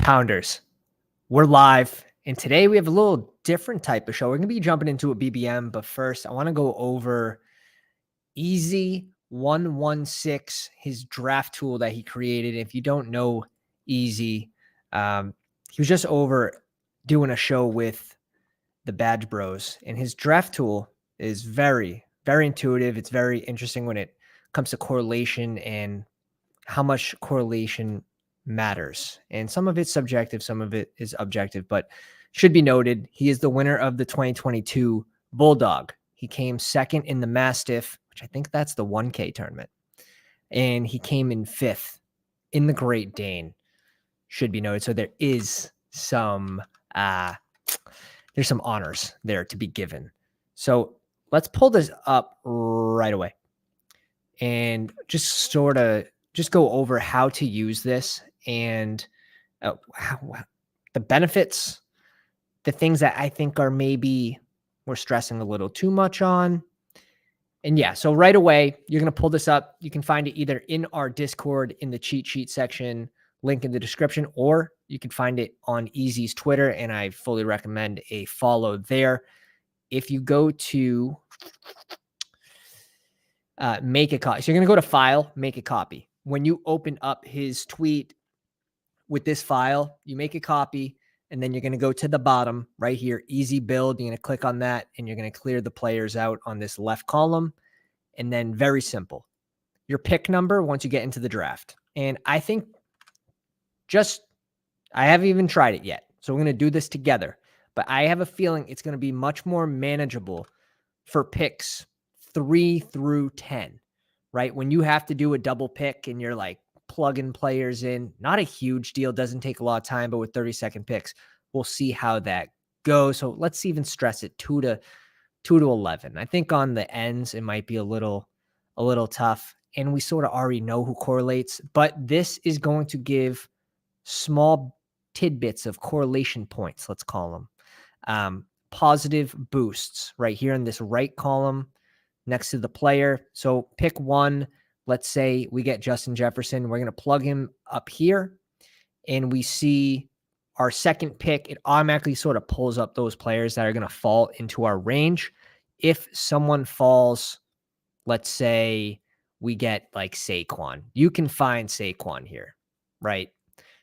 Pounders, we're live, and today we have a little different type of show. We're going to be jumping into a BBM, but first I want to go over Easy 116, his draft tool that he created. If you don't know Easy, he was just over doing a show with the Badge Bros, and his draft tool is very, very intuitive. It's very interesting when it comes to correlation and how much correlation matters. And some of it's subjective, some of it is objective, but should be noted, he is the winner of the 2022 Bulldog. He came second in the Mastiff, which I think that's the 1K tournament. And he came in fifth in the Great Dane, should be noted. So there is some, there's some honors there to be given. So let's pull this up right away and just go over how to use this and the benefits, the things that I think are maybe we're stressing a little too much on. And yeah, so right away, you're going to pull this up. You can find it either in our Discord in the cheat sheet section, link in the description, or you can find it on Easy's Twitter, and I fully recommend a follow there. If you go to make a copy, so you're going to go to File, Make a Copy. When you open up his tweet with this file, you make a copy, and then you're going to go to the bottom right here, Easy Build. You're going to click on that, and you're going to clear the players out on this left column. And then very simple, your pick number once you get into the draft. And I think I haven't even tried it yet, so we're going to do this together. But I have a feeling it's going to be much more manageable for picks 3 through 10. Right? When you have to do a double pick and you're like plugging players in, not a huge deal, doesn't take a lot of time, but with 30-second picks, we'll see how that goes. So let's even stress it 2 to 11. I think on the ends, it might be a little tough, and we sort of already know who correlates, but this is going to give small tidbits of correlation points, let's call them, positive boosts right here in this right column next to the player. So pick one. Let's say we get Justin Jefferson. We're going to plug him up here, and we see our second pick. It automatically sort of pulls up those players that are going to fall into our range. If someone falls, let's say we get like Saquon, you can find Saquon here, right?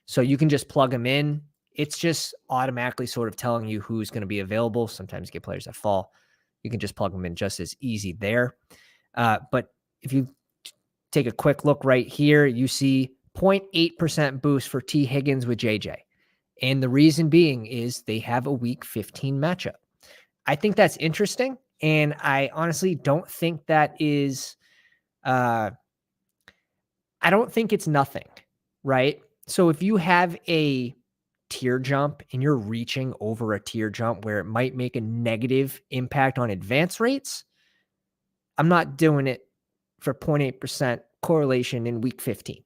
So you can just plug him in. It's just automatically sort of telling you who's going to be available. Sometimes you get players that fall. You can just plug them in just as easy there. But if you take a quick look right here, you see 0.8% boost for T. Higgins with JJ. And the reason being is they have a week 15 matchup. I think that's interesting. And I honestly don't think that is, I don't think it's nothing, right? So if you have a tier jump and you're reaching over a tier jump where it might make a negative impact on advance rates, I'm not doing it for 0.8% correlation in week 15.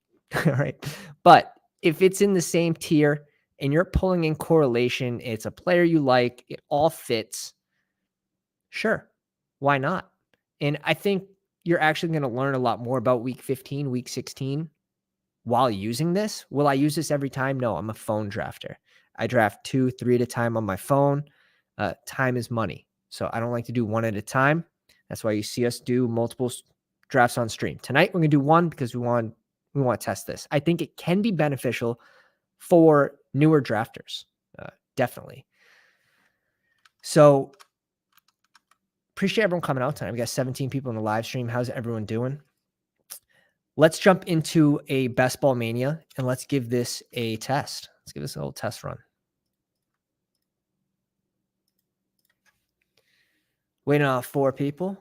All right. But if it's in the same tier and you're pulling in correlation, it's a player you like, it all fits. Sure. Why not? And I think you're actually going to learn a lot more about week 15, week 16 while using this. Will I use this every time? No, I'm a phone drafter. I draft 2, 3 at a time on my phone. Time is money. So I don't like to do one at a time. That's why you see us do multiple drafts on stream. Tonight, we're going to do one because we want to test this. I think it can be beneficial for newer drafters. Definitely. So appreciate everyone coming out tonight. We got 17 people in the live stream. How's everyone doing? Let's jump into a Best Ball Mania and let's give this a test. Let's give this a little test run. Waiting on 4 people.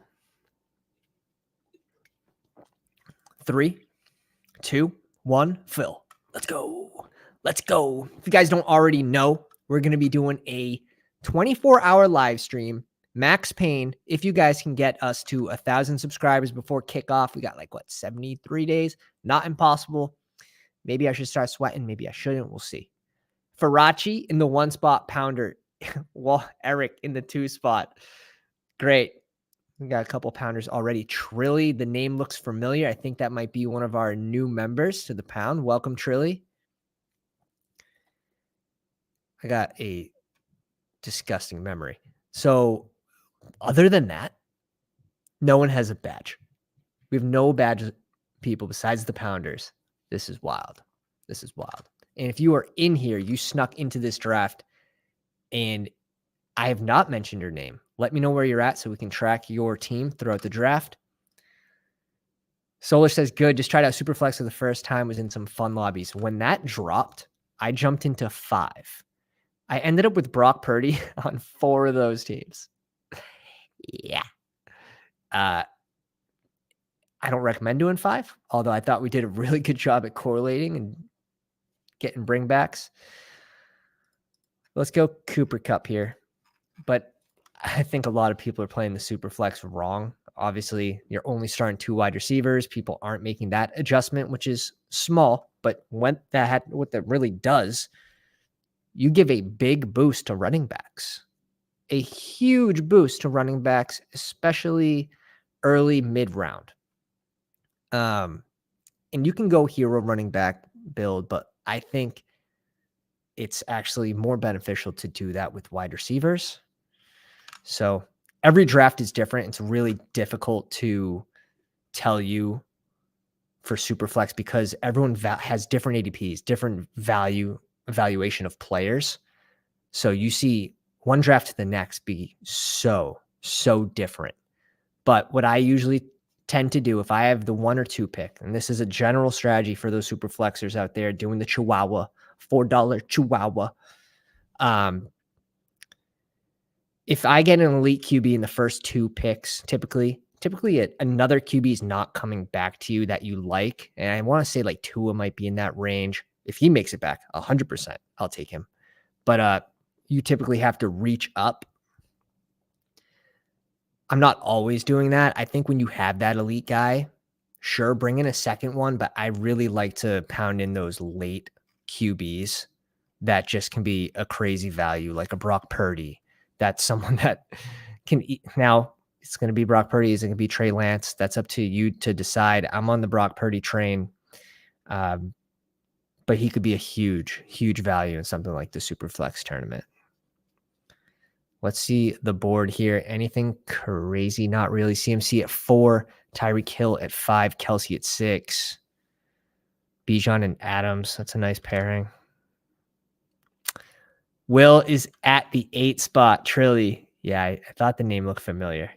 3, 2, 1, fill. Let's go. Let's go. If you guys don't already know, we're going to be doing a 24-hour live stream. Max Payne, if you guys can get us to 1,000 subscribers before kickoff, we got 73 days. Not impossible. Maybe I should start sweating. Maybe I shouldn't. We'll see. Farachi in the 1 spot, Pounder. Well, Eric in the 2 spot. Great. We got a couple pounders already. Trilly, the name looks familiar. I think that might be one of our new members to the pound. Welcome, Trilly. I got a disgusting memory. So other than that, no one has a badge. We have no badge people besides the Pounders. This is wild. This is wild. And if you are in here, you snuck into this draft and I have not mentioned your name. Let me know where you're at so we can track your team throughout the draft. Solar says, good. Just tried out Superflex for the first time. Was in some fun lobbies. When that dropped, I jumped into 5. I ended up with Brock Purdy on 4 of those teams. Yeah. I don't recommend doing 5, although I thought we did a really good job at correlating and getting bringbacks. Let's go Cooper Cup here. But I think a lot of people are playing the Superflex wrong. Obviously, you're only starting 2 wide receivers. People aren't making that adjustment, which is small. But what that really does, you give a big boost to running backs. A huge boost to running backs, especially early mid-round. And you can go hero running back build, but I think it's actually more beneficial to do that with wide receivers. So every draft is different. It's really difficult to tell you for Superflex because everyone has different ADPs, different evaluation of players. So you see one draft to the next be so different. But what I usually tend to do if I have the 1 or 2 pick, and this is a general strategy for those super flexers out there doing the Chihuahua, $4 Chihuahua. If I get an elite QB in the first 2 picks, typically another QB is not coming back to you that you like. And I want to say like Tua might be in that range. If he makes it back, 100%, I'll take him. But you typically have to reach up. I'm not always doing that. I think when you have that elite guy, sure, bring in a second one, but I really like to pound in those late QBs that just can be a crazy value, like a Brock Purdy. That's someone that can eat. Now, it's going to be Brock Purdy. Is it going to be Trey Lance? That's up to you to decide. I'm on the Brock Purdy train, but he could be a huge value in something like the Superflex tournament. Let's see the board here. Anything crazy? Not really. CMC at 4, Tyreek Hill at 5, Kelsey at 6, Bijan and Adams. That's a nice pairing. Will is at the 8 spot. Trilly. Yeah, I thought the name looked familiar.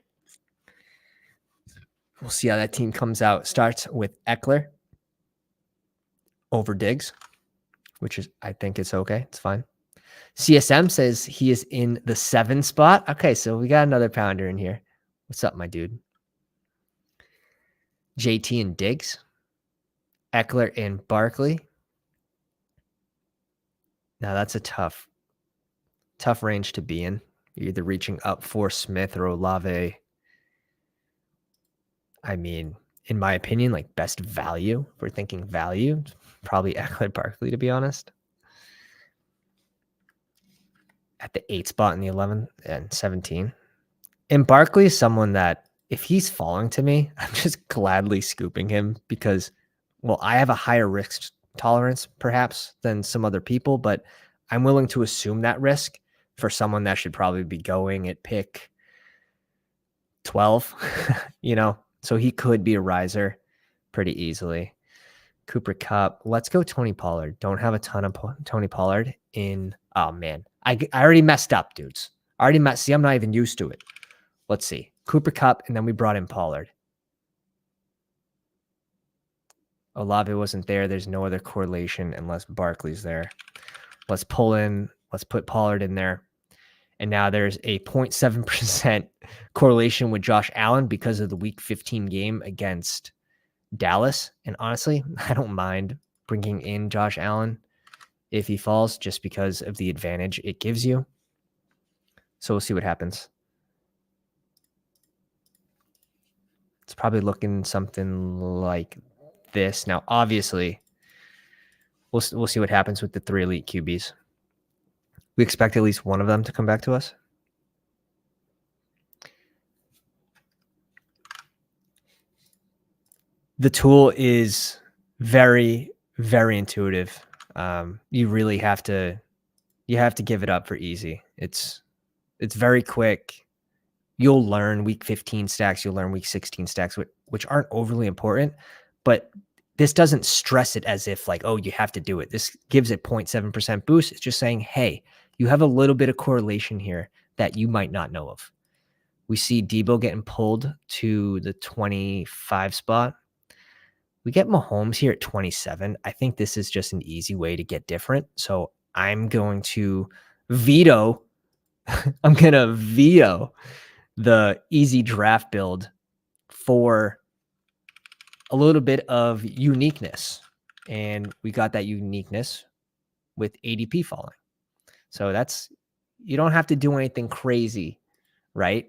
We'll see how that team comes out. Starts with Eckler over Diggs, which is, I think it's okay. It's fine. CSM says he is in the 7 spot. Okay, so we got another pounder in here. What's up, my dude? JT and Diggs. Eckler and Barkley. Now that's a tough range to be in. You're either reaching up for Smith or Olave. I mean, in my opinion, like best value, if we're thinking value, probably Eckler Barkley, to be honest. At the 8 spot in the 11 and 17. And Barkley is someone that if he's falling to me, I'm just gladly scooping him because, well, I have a higher risk tolerance perhaps than some other people, but I'm willing to assume that risk for someone that should probably be going at pick 12, so he could be a riser pretty easily. Cooper Kupp. Let's go Tony Pollard. Don't have a ton of Tony Pollard in. Oh, man. I already messed up, dudes. See, I'm not even used to it. Let's see. Cooper Kupp, and then we brought in Pollard. Olave wasn't there. There's no other correlation unless Barkley's there. Let's put Pollard in there. And now there's a 0.7% correlation with Josh Allen because of the week 15 game against Dallas. And honestly, I don't mind bringing in Josh Allen if he falls just because of the advantage it gives you. So we'll see what happens. It's probably looking something like this. Now, obviously, we'll see what happens with the 3 elite QBs. We expect at least one of them to come back to us. The tool is very, very intuitive. You really have to You have to give it up for easy. It's very quick. You'll learn week 15 stacks. You'll learn week 16 stacks, which aren't overly important, but this doesn't stress it as if like, oh, you have to do it. This gives it 0.7% boost. It's just saying, hey, you have a little bit of correlation here that you might not know of. We see Debo getting pulled to the 25 spot. We get Mahomes here at 27. I think this is just an easy way to get different. So I'm going to veto. I'm going to veto the easy draft build for a little bit of uniqueness. And we got that uniqueness with ADP falling. So you don't have to do anything crazy, right?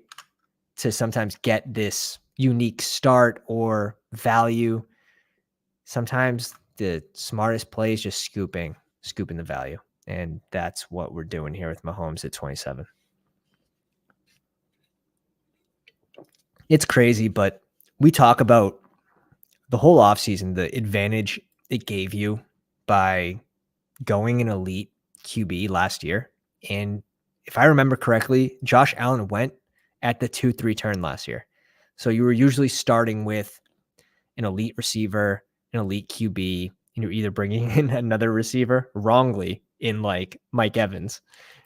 To sometimes get this unique start or value. Sometimes the smartest play is just scooping the value. And that's what we're doing here with Mahomes at 27. It's crazy, but we talk about the whole offseason, the advantage it gave you by going an elite QB last year. And if I remember correctly, Josh Allen went at the 2-3 turn last year. So you were usually starting with an elite receiver, an elite QB, and you're either bringing in another receiver wrongly in like Mike Evans.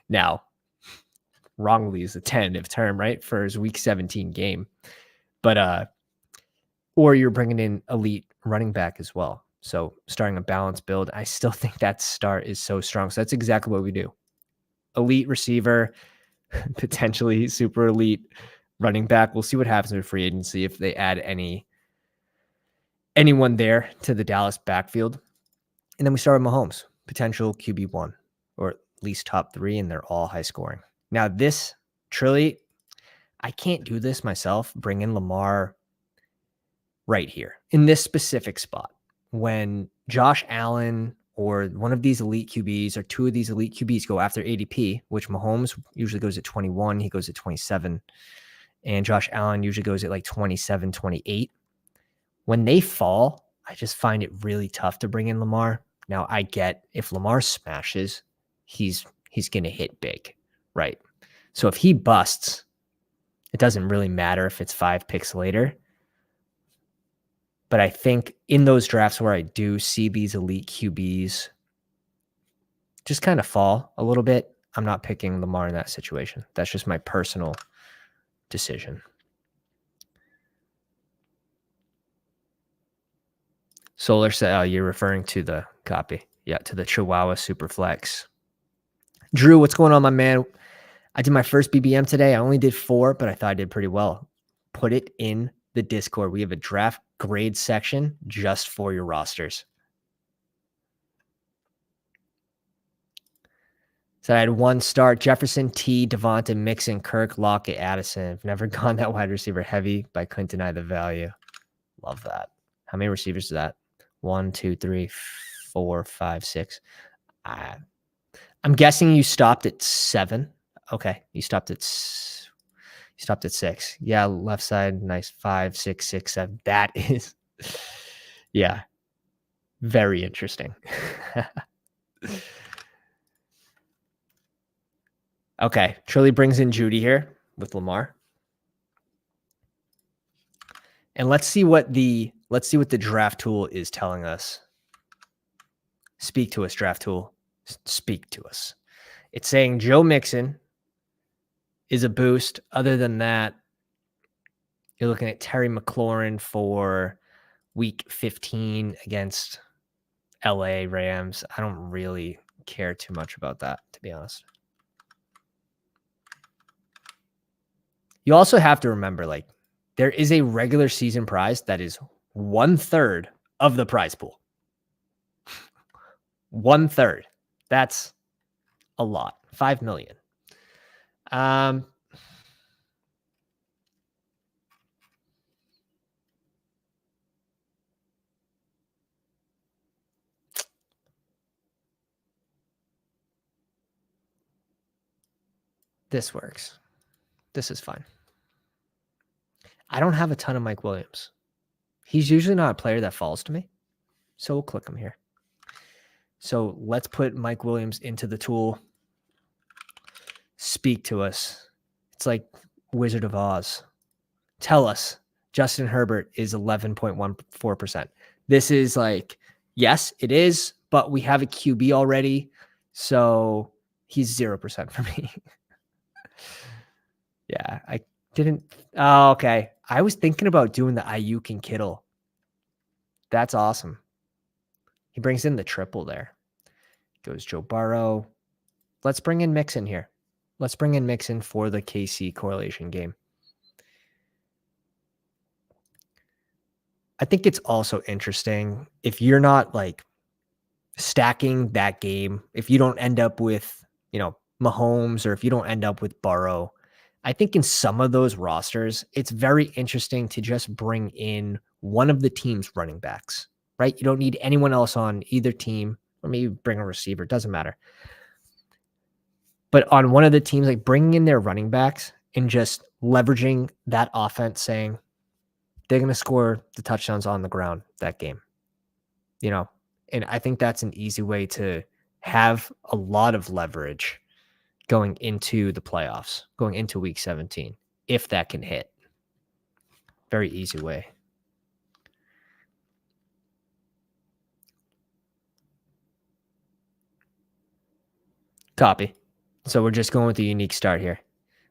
Now, wrongly is a tentative term, right? For his week 17 game. But, or you're bringing in elite running back as well. So starting a balanced build, I still think that start is so strong. So that's exactly what we do. Elite receiver, potentially super elite running back. We'll see what happens with free agency if they add anyone there to the Dallas backfield. And then we start with Mahomes, potential QB1 or at least top 3, and they're all high scoring. Now this truly, I can't do this myself, bring in Lamar right here in this specific spot. When Josh Allen or one of these elite QBs or two of these elite QBs go after ADP, which Mahomes usually goes at 21, he goes at 27, and Josh Allen usually goes at like 27, 28. When they fall, I just find it really tough to bring in Lamar. Now I get if Lamar smashes, he's going to hit big, right? So if he busts, it doesn't really matter if it's 5 picks later. But I think in those drafts where I do see these elite QBs just kind of fall a little bit, I'm not picking Lamar in that situation. That's just my personal decision. Solar said, oh, you're referring to the copy. Yeah, to the Chihuahua Superflex. Drew, what's going on, my man? I did my first BBM today. I only did 4, but I thought I did pretty well. Put it in the Discord. We have a draft grade section just for your rosters. So I had 1 start: Jefferson, T, Devonta, Mixon, Kirk, Lockett, Addison. I've never gone that wide receiver heavy, but I couldn't deny the value. Love that. How many receivers is that? 1, 2, 3, 4, 5, 6. I'm guessing you stopped at 7. Okay, you stopped at 6. Yeah, left side, nice. 5, 6, 6, 7. That is, yeah, very interesting. Okay, Trilly brings in Judy here with Lamar. And let's see what the draft tool is telling us. Speak to us, draft tool. Speak to us. It's saying Joe Mixon is a boost. Other than that, you're looking at Terry McLaurin for week 15 against LA Rams. I don't really care too much about that, to be honest. You also have to remember, like, there is a regular season prize that is 1/3 of the prize pool. 1/3. That's a lot. 5 million. This works. This is fine. I don't have a ton of Mike Williams. He's usually not a player that falls to me. So we'll click him here. So let's put Mike Williams into the tool. Speak to us. It's like Wizard of Oz. Tell us Justin Herbert is 11.14%. This is like, yes, it is, but we have a QB already. So he's 0% for me. Yeah, I didn't. Oh, okay. I was thinking about doing the Ayuk and Kittle. That's awesome. He brings in the triple there. Goes Joe Burrow. Let's bring in Mixon here. Let's bring in Mixon for the KC correlation game. I think it's also interesting if you're not like stacking that game, if you don't end up with, Mahomes, or if you don't end up with Burrow, I think in some of those rosters, it's very interesting to just bring in one of the team's running backs, right? You don't need anyone else on either team, or maybe bring a receiver, it doesn't matter. But on one of the teams, like bringing in their running backs and just leveraging that offense, saying they're going to score the touchdowns on the ground that game, and I think that's an easy way to have a lot of leverage going into the playoffs, going into week 17, if that can hit. Very easy way. Copy. So we're just going with the unique start here.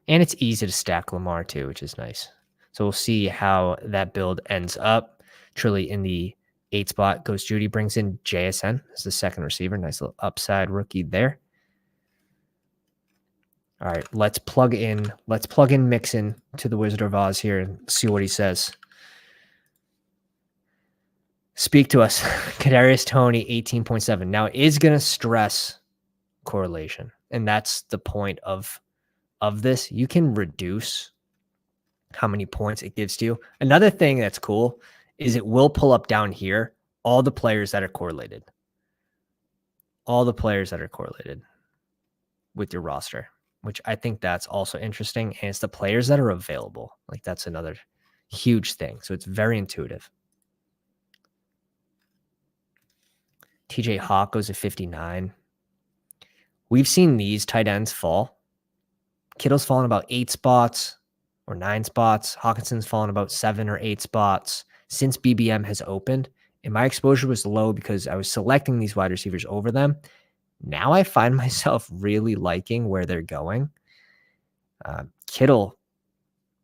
And it's easy to stack Lamar too, which is nice. So we'll see how that build ends up. Truly in the 8 spot goes Judy, brings in JSN as the second receiver. Nice little upside rookie there. All right, let's plug in Mixon to the Wizard of Oz here and see what he says. Speak to us. Kadarius Toney, 18.7. Now it is going to stress correlation, and that's the point of this. You can reduce how many points it gives to you. Another thing that's cool is it will pull up down here all the players that are correlated. All the players that are correlated with your roster, which I think that's also interesting. And it's the players that are available. Like that's another huge thing. So it's very intuitive. TJ Hawk goes to 59. We've seen these tight ends fall. Kittle's fallen about 8 spots or 9 spots. Hawkinson's fallen about 7 or 8 spots since BBM has opened. And my exposure was low because I was selecting these wide receivers over them. Now I find myself really liking where they're going. Kittle,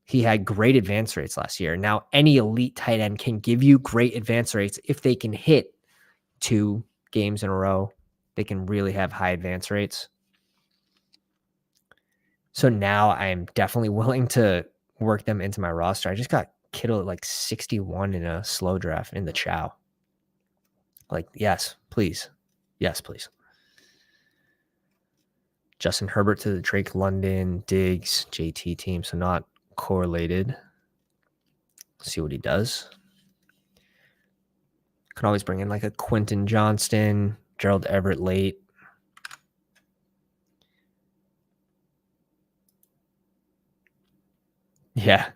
he had great advance rates last year. Now any elite tight end can give you great advance rates if they can hit 2 games in a row. They can really have high advance rates. So now I'm definitely willing to work them into my roster. I just got Kittle at like 61 in a slow draft in the Chow. Like, yes, please. Yes, please. Justin Herbert to the Drake London, Diggs, JT team. So not correlated. Let's see what he does. Can always bring in like a Quentin Johnston, Gerald Everett late. Yeah.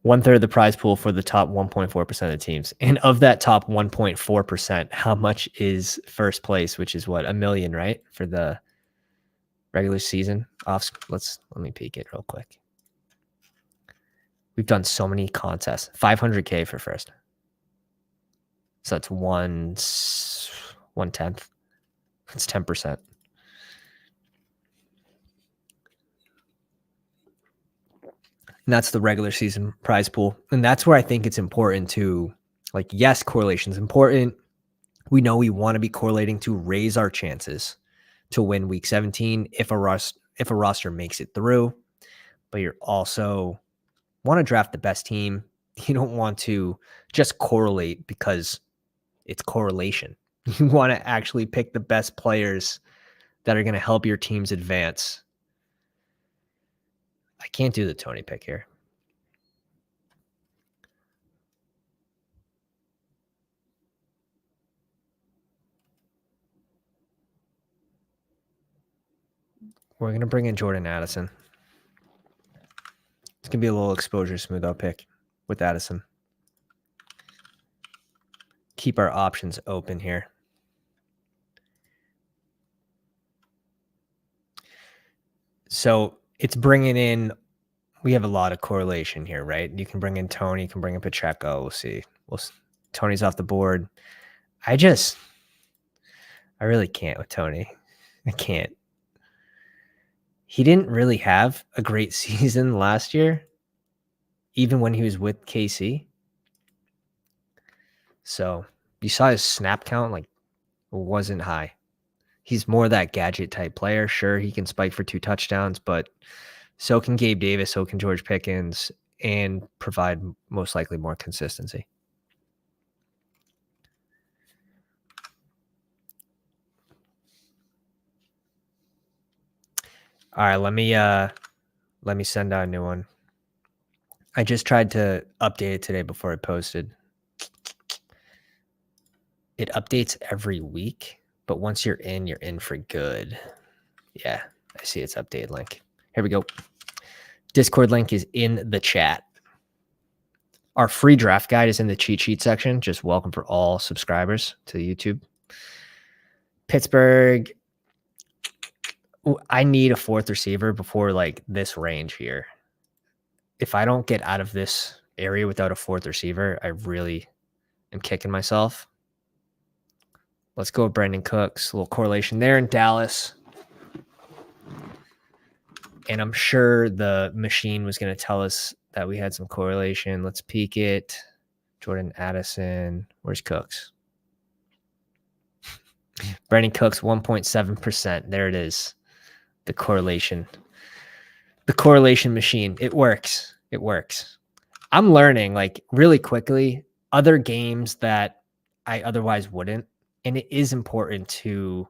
1/3 of the prize pool for the top 1.4% of teams. And of that top 1.4%, how much is first place, which is what, $1 million, right? For the regular season. Let me peek it real quick. We've done so many contests. 500K for first. So that's 1/10. It's 10%. And that's the regular season prize pool. And that's where I think it's important to, like, yes, correlation is important. We know we want to be correlating to raise our chances to win week 17 if a roster makes it through. But you're also want to draft the best team. You don't want to just correlate because it's correlation. You want to actually pick the best players that are going to help your teams advance. I can't do the Tony pick here. We're going to bring in Jordan Addison. It's going to be a little exposure smooth out pick with Addison. Keep our options open here. So it's bringing in, we have a lot of correlation here, right? You can bring in Tony, you can bring in Pacheco. We'll see. Tony's off the board. I really can't with Tony. I can't. He didn't really have a great season last year, even when he was with KC. So you saw his snap count, like, wasn't high. He's more that gadget type player. Sure, he can spike for 2 touchdowns, but so can Gabe Davis, so can George Pickens, and provide most likely more consistency. All right, let me send out a new one. I just tried to update it today before I posted. It updates every week, but once you're in for good. Yeah, I see its update link. Here we go. Discord link is in the chat. Our free draft guide is in the cheat sheet section. Just welcome for all subscribers to YouTube. Pittsburgh. I need a 4th receiver before like this range here. If I don't get out of this area without a 4th receiver, I really am kicking myself. Let's go with Brandon Cooks. A little correlation there in Dallas. And I'm sure the machine was going to tell us that we had some correlation. Let's peek it. Jordan Addison. Where's Cooks? Brandon Cooks, 1.7%. There it is. The correlation. The correlation machine. It works. It works. I'm learning, like, really quickly other games that I otherwise wouldn't. And it is important to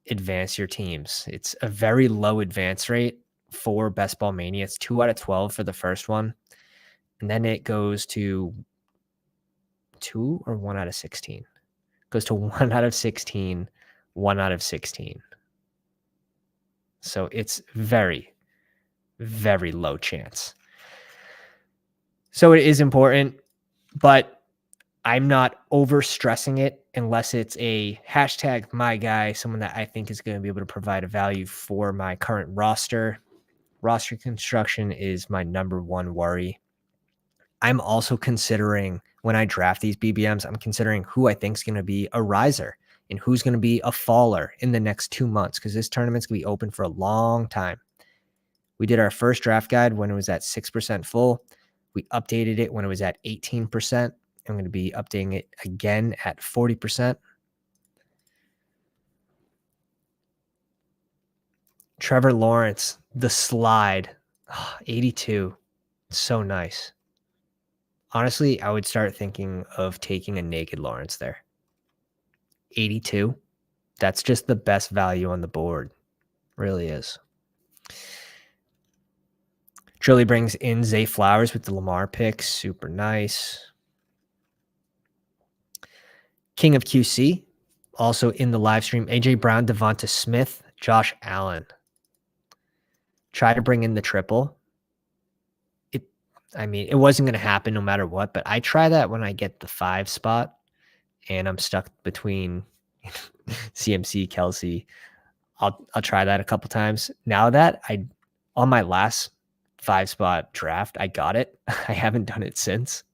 advance your teams. It's a very low advance rate for Best Ball Mania. It's 2 out of 12 for the first one. And then it goes to 2 or 1 out of 16. It goes to 1 out of 16, 1 out of 16. So it's very, very low chance. So it is important, but I'm not over stressing it unless it's a hashtag my guy, someone that I think is going to be able to provide a value for my current roster. Roster construction is my number one worry. I'm also considering, when I draft these BBMs, I'm considering who I think is going to be a riser and who's going to be a faller in the next 2 months, because this tournament's going to be open for a long time. We did our first draft guide when it was at 6% full. We updated it when it was at 18%. I'm going to be updating it again at 40%. Trevor Lawrence, the slide, 82. So nice. Honestly, I would start thinking of taking a naked Lawrence there. 82. That's just the best value on the board. Really is. Trilly brings in Zay Flowers with the Lamar pick. Super nice. King of QC, also in the live stream. AJ Brown, Devonta Smith, Josh Allen. Try to bring in the triple. It wasn't going to happen no matter what, but I try that when I get the 5 spot and I'm stuck between CMC, Kelsey. I'll try that a couple times. Now that on my last 5 spot draft, I got it. I haven't done it since.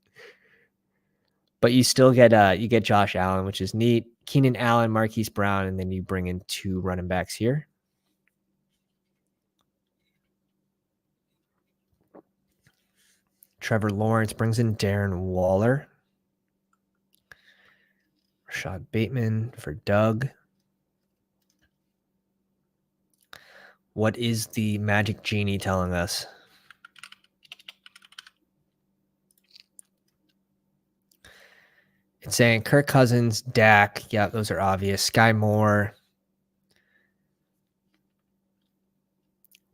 But you still get you get Josh Allen, which is neat. Keenan Allen, Marquise Brown, and then you bring in 2 running backs here. Trevor Lawrence brings in Darren Waller. Rashad Bateman for Doug. What is the Magic Genie telling us? It's saying Kirk Cousins, Dak. Yeah, those are obvious. Sky Moore.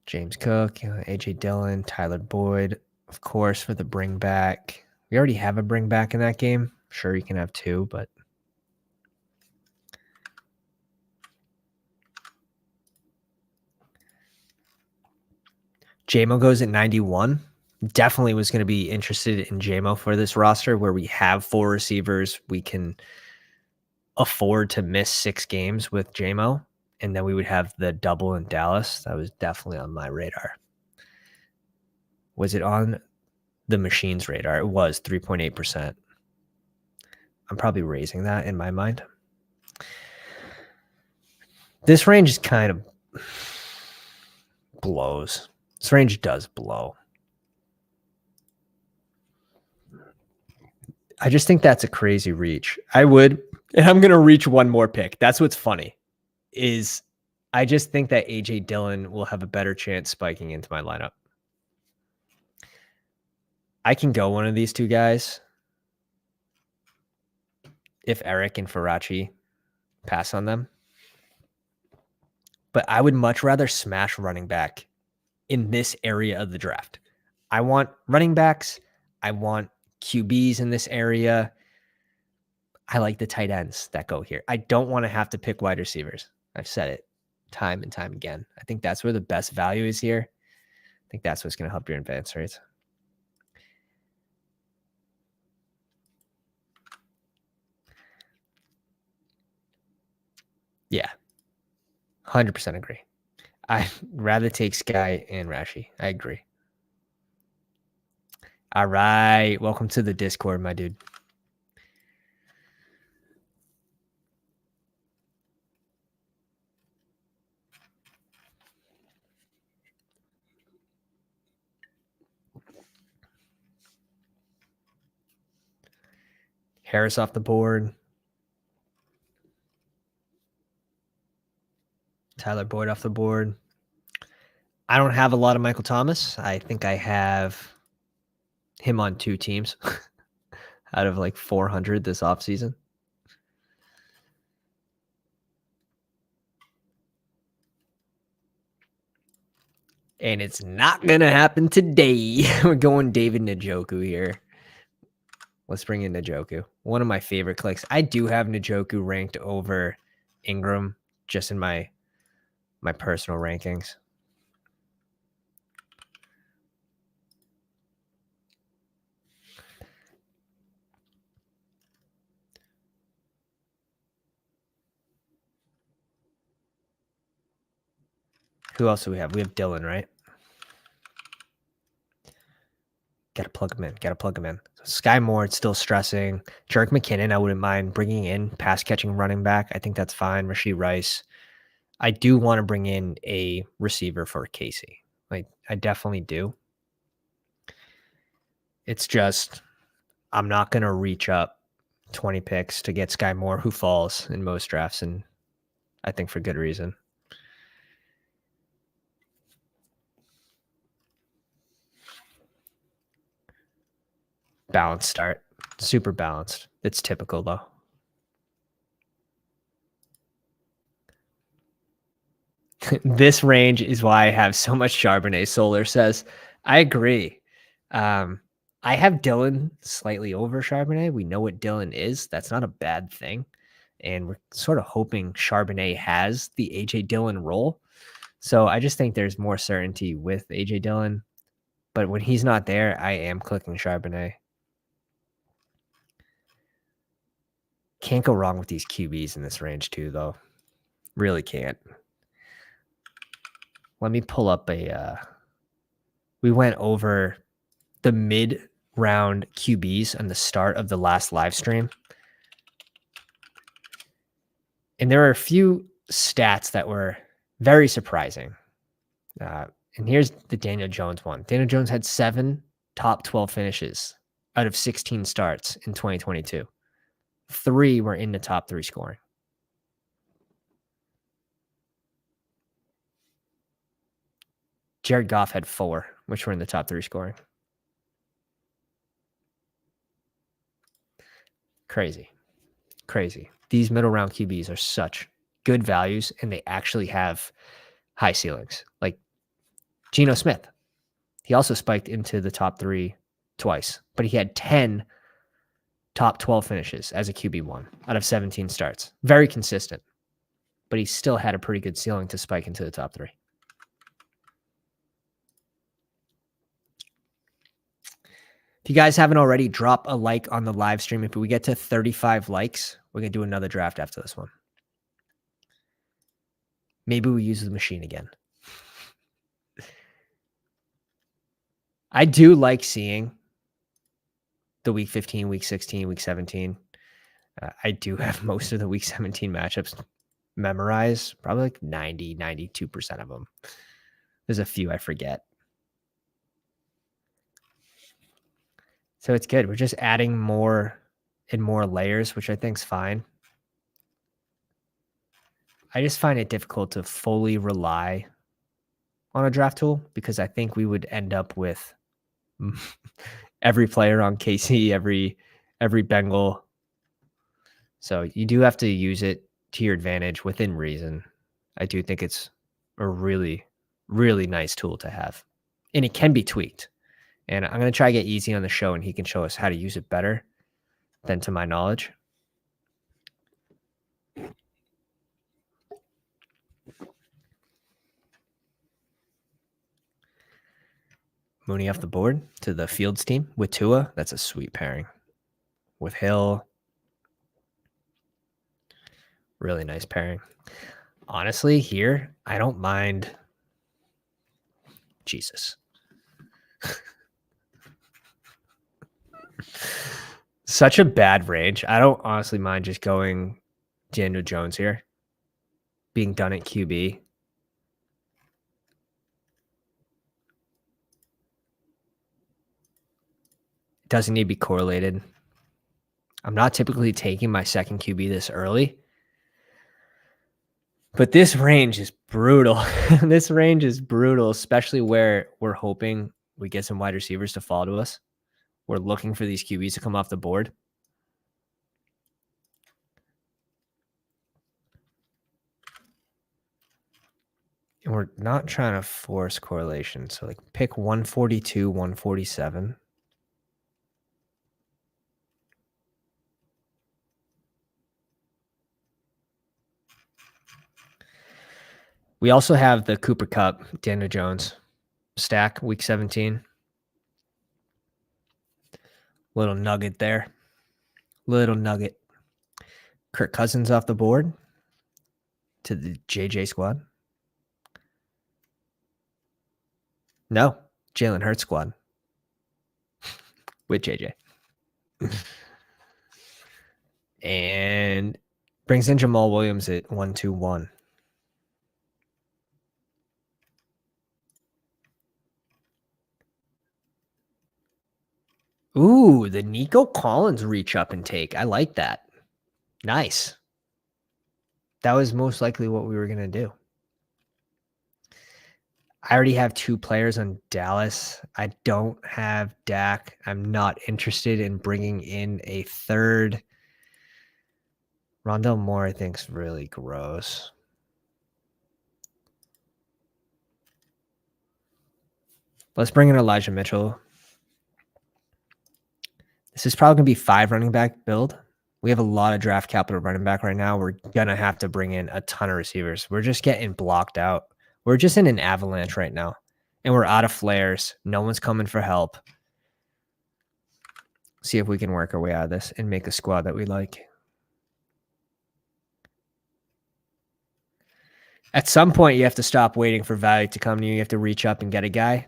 James Cook, AJ Dillon, Tyler Boyd, of course, for the bring back. We already have a bring back in that game. Sure, you can have 2, but JMO goes at 91. Definitely was going to be interested in JMO for this roster where we have 4 receivers. We can afford to miss 6 games with JMO And then we would have the double in Dallas. That was definitely on my radar. Was it on the machine's radar? It was 3.8%. I'm probably raising that in my mind. This range is kind of blows. This range does blow. I just think that's a crazy reach. I would, and I'm going to reach one more pick. That's what's funny, is I just think that AJ Dillon will have a better chance spiking into my lineup. I can go one of these two guys if Eric and Faraci pass on them. But I would much rather smash running back in this area of the draft. I want running backs. I want QBs in this area. I like the tight ends that go here. I don't want to have to pick wide receivers. I've said it time and time again. I think that's where the best value is here. I think that's what's going to help your advance rates. Yeah, 100% agree. I'd rather take Sky and Rashi. I agree. All right. Welcome to the Discord, my dude. Harris off the board. Tyler Boyd off the board. I don't have a lot of Michael Thomas. I think I have him on 2 teams out of like 400 this offseason. And it's not going to happen today. We're going David Njoku here. Let's bring in Njoku. One of my favorite clicks. I do have Njoku ranked over Ingram just in my personal rankings. Who else do we have? We have Dylan, right? Got to plug him in. So Sky Moore, it's still stressing. Jerick McKinnon, I wouldn't mind bringing in pass catching running back. I think that's fine. Rashee Rice. I do want to bring in a receiver for Casey. Like, I definitely do. It's just, I'm not going to reach up 20 picks to get Sky Moore, who falls in most drafts, and I think for good reason. Balanced start. Super balanced. It's typical, though. This range is why I have so much Charbonnet. Solar says, I agree. I have Dylan slightly over Charbonnet. We know what Dylan is. That's not a bad thing. And we're sort of hoping Charbonnet has the AJ Dillon role. So I just think there's more certainty with AJ Dillon. But when he's not there, I am clicking Charbonnet. Can't go wrong with these QBs in this range too, though. Really can't. Let me pull up we went over the mid-round QBs on the start of the last live stream. And there are a few stats that were very surprising. And here's the Daniel Jones one. Daniel Jones had 7 top 12 finishes out of 16 starts in 2022. 3 were in the top 3 scoring. Jared Goff had 4, which were in the top 3 scoring. Crazy. These middle round QBs are such good values, and they actually have high ceilings. Like Geno Smith. He also spiked into the top 3 twice, but he had 10 top 12 finishes as a QB1 out of 17 starts. Very consistent, but he still had a pretty good ceiling to spike into the top 3. If you guys haven't already, drop a like on the live stream. If we get to 35 likes, we're going to do another draft after this one. Maybe we use the machine again. I do like seeing the week 15, week 16, week 17. I do have most of the week 17 matchups memorized, probably like 90, 92% of them. There's a few I forget. So it's good. We're just adding more and more layers, which I think is fine. I just find it difficult to fully rely on a draft tool because I think we would end up with every player on KC, every Bengal. So you do have to use it to your advantage within reason. I do think it's a really, really nice tool to have. And it can be tweaked. And I'm going to try to get Easy on the show and he can show us how to use it better than to my knowledge. Mooney off the board to the Fields team with Tua. That's a sweet pairing. With Hill. Really nice pairing. Honestly, here, I don't mind. Jesus. Such a bad range. I don't honestly mind just going Daniel Jones here. Being done at QB. Doesn't need to be correlated. I'm not typically taking my second QB this early. But this range is brutal. This range is brutal, especially where we're hoping we get some wide receivers to fall to us. We're looking for these QBs to come off the board. And we're not trying to force correlation. So like pick 142, 147. We also have the Cooper Kupp, Daniel Jones stack, week 17. Little nugget there. Little nugget. Kirk Cousins off the board to the JJ squad. No, Jalen Hurts squad with JJ. And brings in Jamal Williams at 1-2-1. Ooh, the Nico Collins reach up and take. I like that. Nice. That was most likely what we were going to do. I already have 2 players on Dallas. I don't have Dak. I'm not interested in bringing in a third. Rondell Moore, I think, is really gross. Let's bring in Elijah Mitchell. This is probably going to be 5 running back build. We have a lot of draft capital running back right now. We're going to have to bring in a ton of receivers. We're just getting blocked out. We're just in an avalanche right now. And we're out of flares. No one's coming for help. See if we can work our way out of this and make a squad that we like. At some point, you have to stop waiting for value to come to you. You have to reach up and get a guy.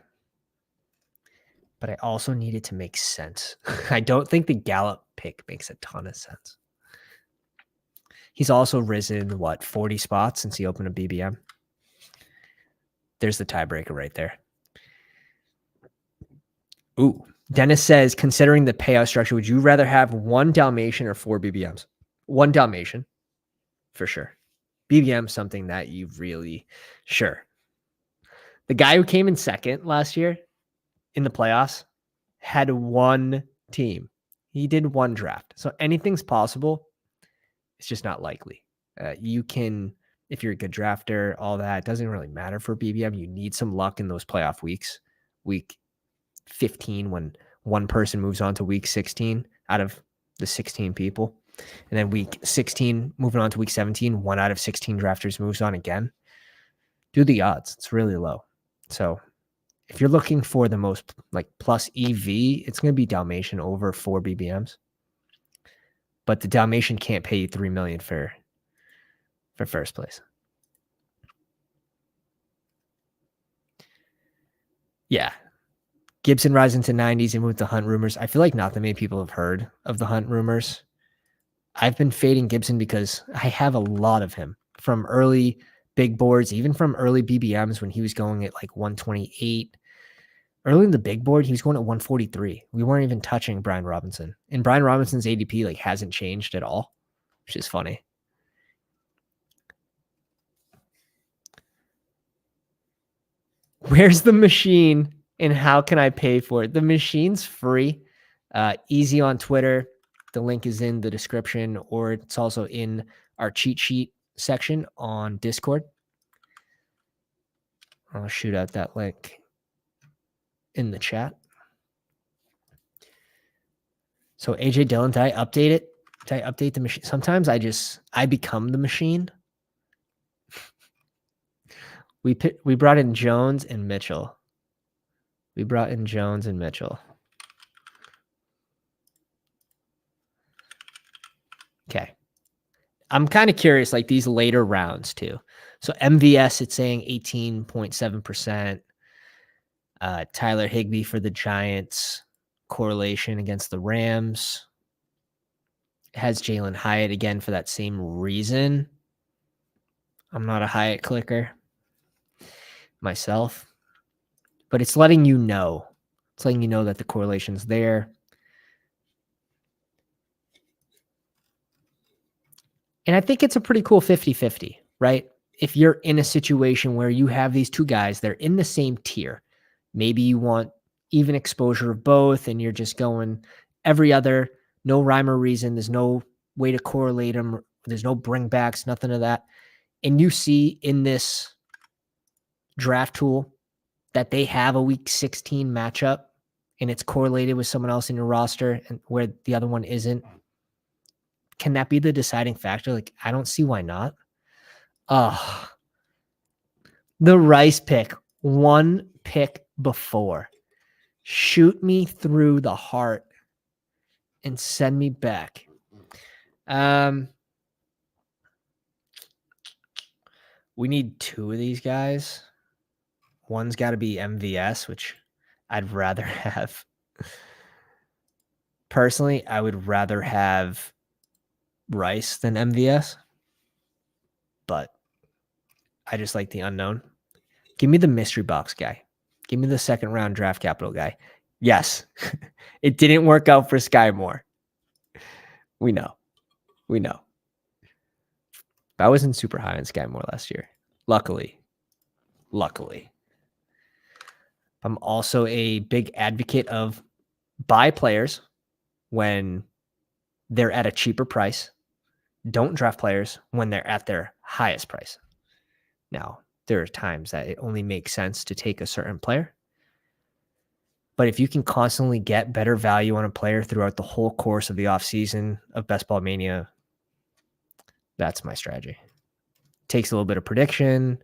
But I also need it to make sense. I don't think the Gallup pick makes a ton of sense. He's also risen, 40 spots since he opened a BBM? There's the tiebreaker right there. Ooh. Dennis says, considering the payout structure, would you rather have 1 Dalmatian or 4 BBMs? 1 Dalmatian, for sure. BBM, something that you really... Sure. The guy who came in second last year in the playoffs had 1 team. He did 1 draft. So anything's possible. It's just not likely. You can, if you're a good drafter, all that, it doesn't really matter for BBM. You need some luck in those playoff weeks. Week 15, when 1 person moves on to week 16 out of the 16 people. And then week 16, moving on to week 17, 1 out of 16 drafters moves on again. Do the odds. It's really low. So if you're looking for the most plus EV, it's going to be Dalmatian over 4 BBMs. But the Dalmatian can't pay you $3 million for first place. Yeah. Gibson rising to 90s and with the Hunt rumors. I feel like not that many people have heard of the Hunt rumors. I've been fading Gibson because I have a lot of him from early big boards, even from early BBMs when he was going at like 128. Early in the big board, he was going at 143. We weren't even touching Brian Robinson. And Brian Robinson's ADP like hasn't changed at all, which is funny. Where's the machine and how can I pay for it? The machine's free, easy on Twitter. The link is in the description, or it's also in our cheat sheet section on Discord. I'll shoot out that link in the chat. So AJ Dillon, did I update it? Did I update the machine? Sometimes I become the machine. We brought in Jones and Mitchell. Okay. I'm kind of curious, like these later rounds too. So MVS, it's saying 18.7%. Tyler Higbee for the Giants, correlation against the Rams. It has Jalen Hyatt again for that same reason. I'm not a Hyatt clicker myself, but it's letting you know. It's letting you know that the correlation's there. And I think it's a pretty cool 50-50, right? If you're in a situation where you have these two guys, they're in the same tier. Maybe you want even exposure of both and you're just going every other, no rhyme or reason. There's no way to correlate them. There's no bringbacks, nothing of that. And you see in this draft tool that they have a week 16 matchup and it's correlated with someone else in your roster and where the other one isn't. Can that be the deciding factor? Like, I don't see why not. The Rice pick, one pick before. Shoot me through the heart and send me back. We need two of these guys. One's got to be MVS, which I'd rather have. Personally, I would rather have Rice than MVS, but I just like the unknown. Give me the mystery box guy. Give me the second round draft capital guy. Yes, it didn't work out for Sky Moore. We know. I wasn't super high on Sky Moore last year. Luckily. I'm also a big advocate of buy players when they're at a cheaper price. Don't draft players when they're at their highest price. Now, there are times that it only makes sense to take a certain player. But if you can constantly get better value on a player throughout the whole course of the offseason of Best Ball Mania, that's my strategy. Takes a little bit of prediction,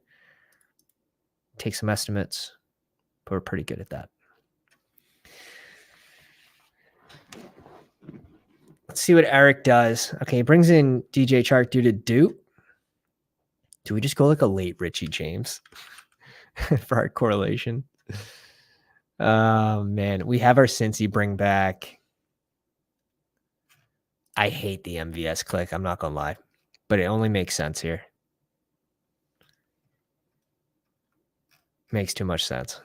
takes some estimates, but we're pretty good at that. Let's see what Eric does. Okay, he brings in DJ Chark due to Duke. Do we just go like a late Richie James for our correlation? Oh, man. We have our Cincy bring back. I hate the MVS click. I'm not going to lie. But it only makes sense here. Makes too much sense.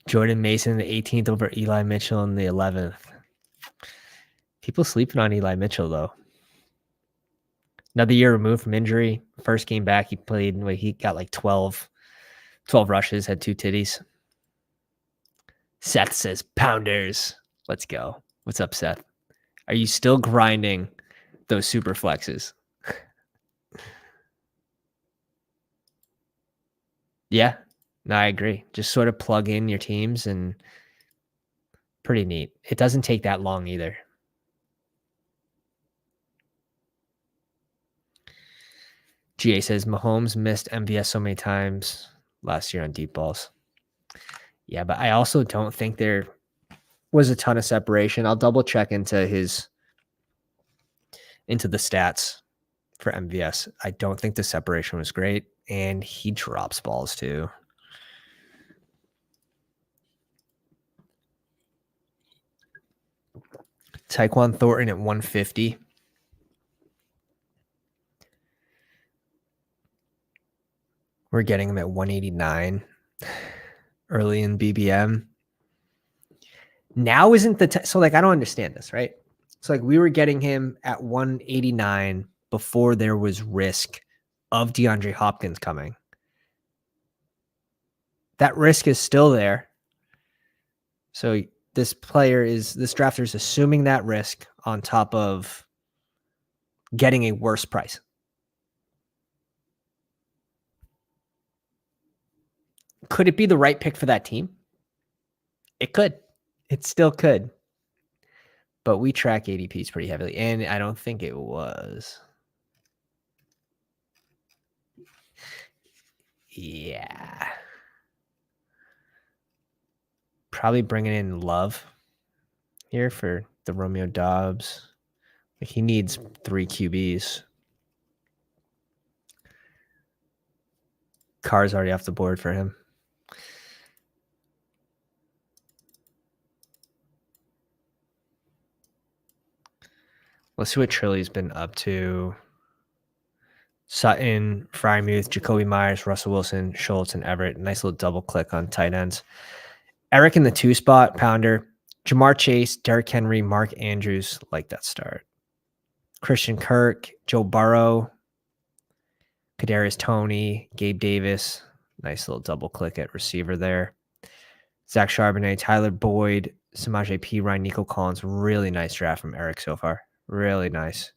Jordan Mason, the 18th over Eli Mitchell in the 11th. People sleeping on Eli Mitchell, though. Another year removed from injury. First game back, he played. He got like 12 rushes, had 2 titties. Seth says, Pounders. Let's go. What's up, Seth? Are you still grinding those super flexes? Yeah. No, I agree. Just sort of plug in your teams and pretty neat. It doesn't take that long either. GA says Mahomes missed MVS so many times last year on deep balls. Yeah, but I also don't think there was a ton of separation. I'll double check into the stats for MVS. I don't think the separation was great, and he drops balls too. Tyquan Thornton at 150. We're getting him at 189 early in BBM. Now isn't the so like I don't understand this, right? So like we were getting him at 189 before there was risk of DeAndre Hopkins coming. That risk is still there. So this drafter is assuming that risk on top of getting a worse price. Could it be the right pick for that team? It could. It still could. But we track ADPs pretty heavily, and I don't think it was. Yeah. Probably bringing in Love here for the Romeo Dobbs. He needs 3 QBs. Carr's already off the board for him. Let's see what Trilly's been up to. Sutton, Frymuth, Jacoby Myers, Russell Wilson, Schultz, and Everett. Nice little double click on tight ends. Eric in the 2 spot, Pounder. Jamar Chase, Derrick Henry, Mark Andrews. Like that start. Christian Kirk, Joe Burrow, Kadarius Toney, Gabe Davis. Nice little double click at receiver there. Zach Charbonnet, Tyler Boyd, Samaje P. Ryan, Nico Collins. Really nice draft from Eric so far. Really nice.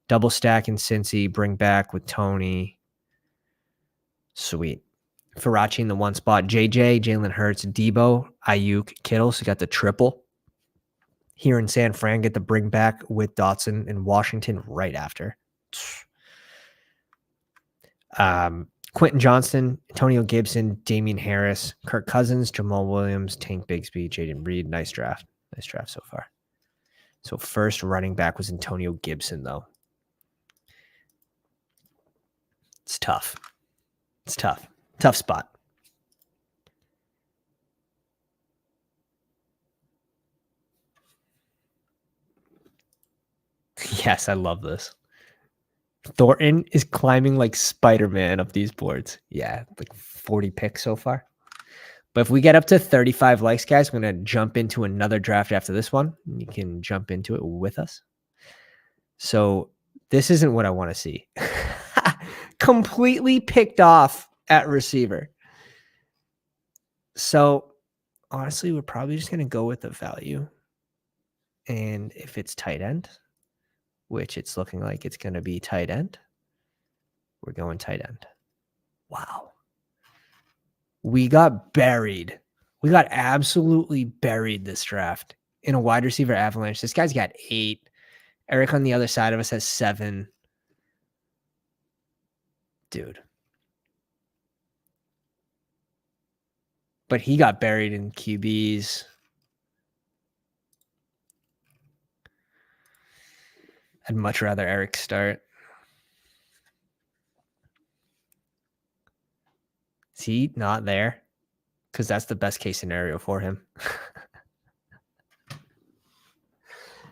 Double stack in Cincy, bring back with Tony. Sweet. Farachi in the 1 spot. JJ, Jalen Hurts, Debo, Ayuk, Kittle. So you got the triple. Here in San Fran, get the bring back with Dotson in Washington right after. Quentin Johnston, Antonio Gibson, Damian Harris, Kirk Cousins, Jamal Williams, Tank Bigsby, Jaden Reed. Nice draft. Nice draft so far. So first running back was Antonio Gibson, though. It's tough. It's tough. Tough spot. Yes, I love this. Thornton is climbing like Spider-Man up these boards. Yeah, like 40 picks so far. But if we get up to 35 likes, guys, I'm going to jump into another draft after this one. You can jump into it with us. So this isn't what I want to see. Completely picked off at receiver. So honestly, we're probably just going to go with the value. And if it's tight end, which it's looking like it's going to be tight end, we're going tight end. Wow. We got buried. We got absolutely buried this draft in a wide receiver avalanche. This guy's got 8. Eric on the other side of us has 7. Dude. But he got buried in QBs. I'd much rather Eric start. Is he not there? Because that's the best case scenario for him.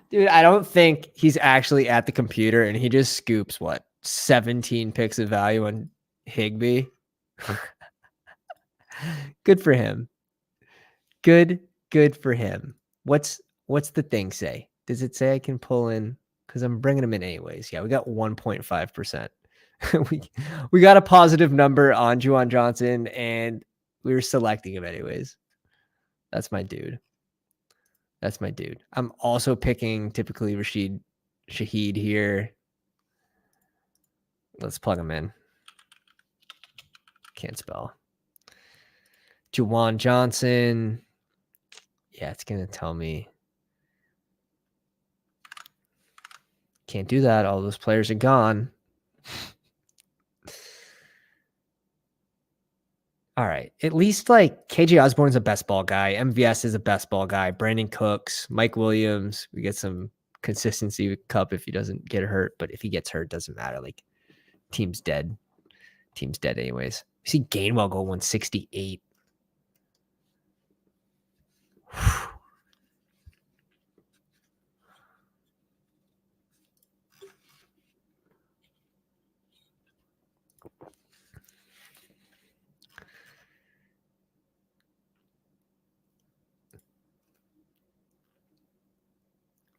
Dude, I don't think he's actually at the computer and he just scoops, 17 picks of value on Higbee? Good for him. Good for him. What's the thing say? Does it say I can pull in? Because I'm bringing him in anyways. Yeah, we got 1.5%. we got a positive number on Juwan Johnson, and we were selecting him anyways. That's my dude. I'm also picking typically Rashid Shaheed here. Let's plug him in. Can't spell. Juwan Johnson. Yeah, it's going to tell me. Can't do that. All those players are gone. All right. At least like KJ Osborne's a best ball guy. MVS is a best ball guy. Brandon Cooks, Mike Williams. We get some consistency with Cup if he doesn't get hurt. But if he gets hurt, doesn't matter. Like Team's dead. Team's dead anyways. You see Gainwell go 168.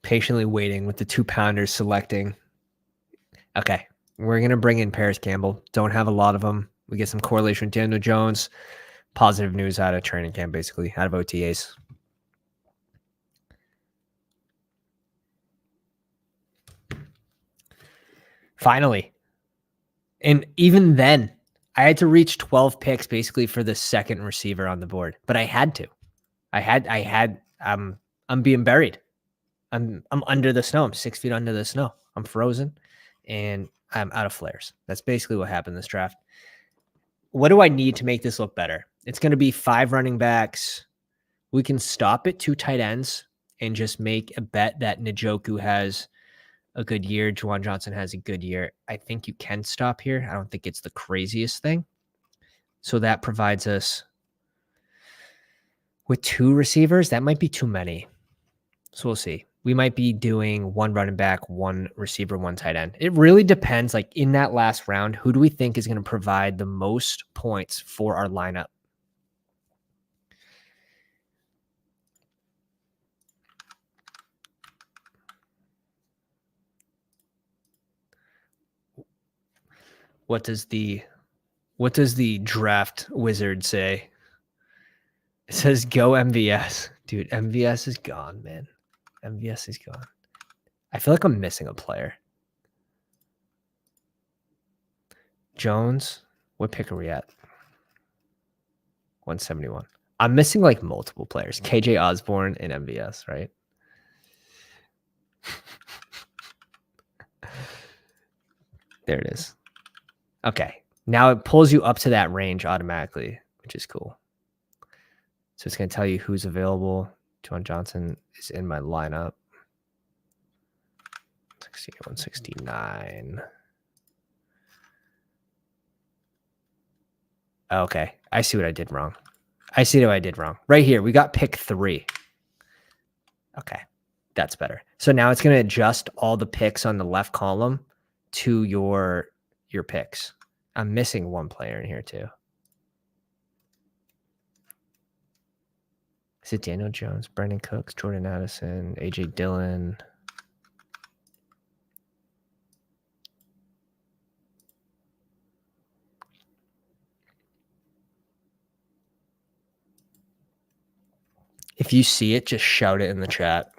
Patiently waiting with the 2-pounders selecting. Okay, we're going to bring in Paris Campbell. Don't have a lot of them. We get some correlation with Daniel Jones. Positive news out of training camp, basically, out of OTAs. Finally. And even then, I had to reach 12 picks basically for the second receiver on the board, but I had to. I'm being buried. I'm under the snow. I'm 6 feet under the snow. I'm frozen and I'm out of flares. That's basically what happened this draft. What do I need to make this look better? It's going to be 5 running backs. We can stop at 2 tight ends and just make a bet that Njoku has a good year. Juwan Johnson has a good year. I think you can stop here. I don't think it's the craziest thing. So that provides us with 2 receivers. That might be too many. So we'll see. We might be doing 1 running back, 1 receiver, 1 tight end. It really depends. Like in that last round, who do we think is going to provide the most points for our lineup? What does the draft wizard say? It says go MVS. Dude, MVS is gone, man. MVS is gone. I feel like I'm missing a player. Jones, what pick are we at? 171. I'm missing like multiple players. KJ Osborne and MVS, right? There it is. Okay. Now it pulls you up to that range automatically, which is cool. So it's going to tell you who's available. Juwan Johnson is in my lineup. 169. Okay. I see what I did wrong. Right here, we got pick 3. Okay. That's better. So now it's going to adjust all the picks on the left column to your picks. I'm missing 1 player in here too. Is it Daniel Jones, Brandon Cooks, Jordan Addison, AJ Dillon? If you see it, just shout it in the chat.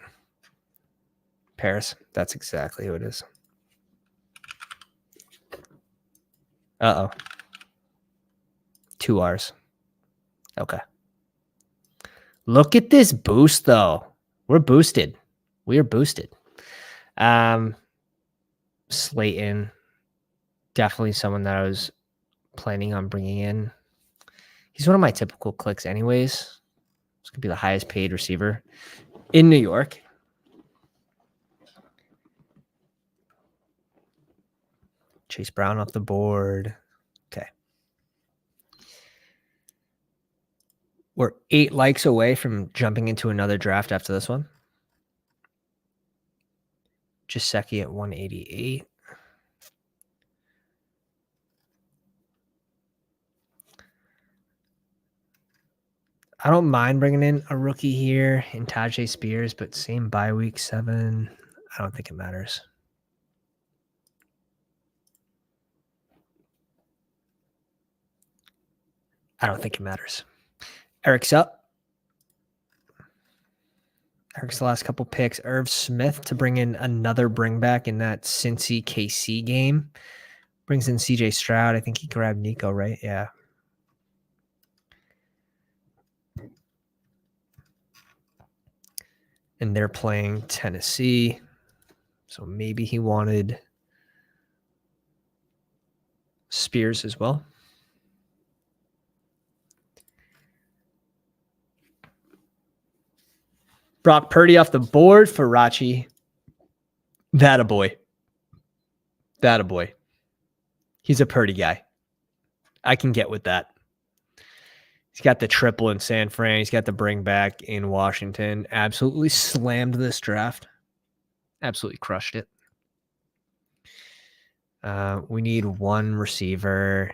Paris, that's exactly who it is. Uh-oh. 2 R's. Okay. Look at this boost, though. We're boosted. We are boosted. Slayton, definitely someone that I was planning on bringing in. He's one of my typical clicks anyways. He's going to be the highest paid receiver in New York. Chase Brown off the board. Okay. We're 8 likes away from jumping into another draft after this one. Jaceki at 188. I don't mind bringing in a rookie here in Tajay Spears, but same bye week 7. I don't think it matters. Eric's up. Eric's the last couple picks. Irv Smith to bring in another bring back in that Cincy KC game. Brings in CJ Stroud. I think he grabbed Nico, right? Yeah. And they're playing Tennessee. So maybe he wanted Spears as well. Brock Purdy off the board for Rachi. That a boy. He's a Purdy guy. I can get with that. He's got the triple in San Fran. He's got the bring back in Washington. Absolutely slammed this draft. Absolutely crushed it. We need one receiver.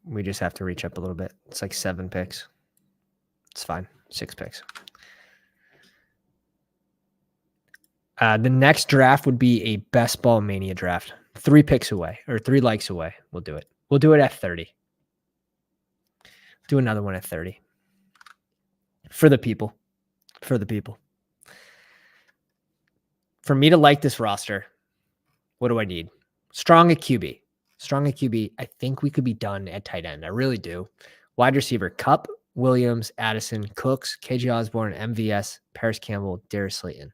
We just have to reach up a little bit. It's like 7 picks. It's fine. 6 picks. The next draft would be a best ball mania draft. 3 picks away or 3 likes away. We'll do it. We'll do it at 30. Do another one at 30. For the people. For the people. For me to like this roster, what do I need? Strong at QB. Strong at QB. I think we could be done at tight end. I really do. Wide receiver, Kupp, Williams, Addison, Cooks, KJ Osborne, MVS, Paris Campbell, Darius Slayton.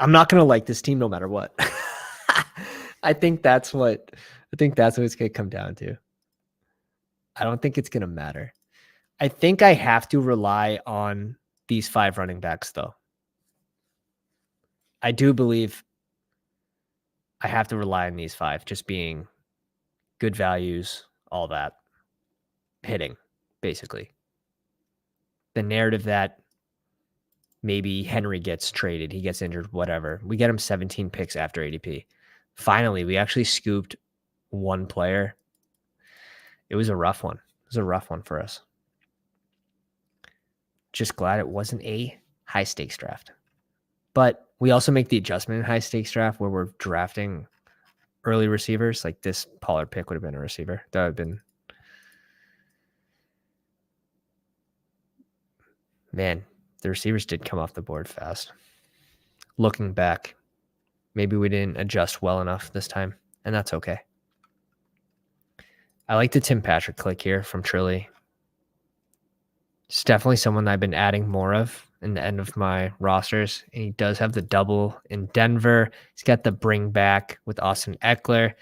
I'm not going to like this team no matter what. I think that's what it's going to come down to. I don't think it's going to matter. I think I have to rely on these 5 running backs, though. I do believe I have to rely on these 5 just being good values, all that. Hitting, basically. The narrative that maybe Henry gets traded, he gets injured, whatever. We get him 17 picks after ADP. Finally, we actually scooped one player. It was a rough one. It was a rough one for us. Just glad it wasn't a high stakes draft. But we also make the adjustment in high stakes draft where we're drafting early receivers. Like this Pollard pick would have been a receiver. That would have been. Man, the receivers did come off the board fast. Looking back, maybe we didn't adjust well enough this time, and that's okay. I like the Tim Patrick click here from Trilly. It's definitely someone that I've been adding more of in the end of my rosters. And he does have the double in Denver. He's got the bring back with Austin Eckler.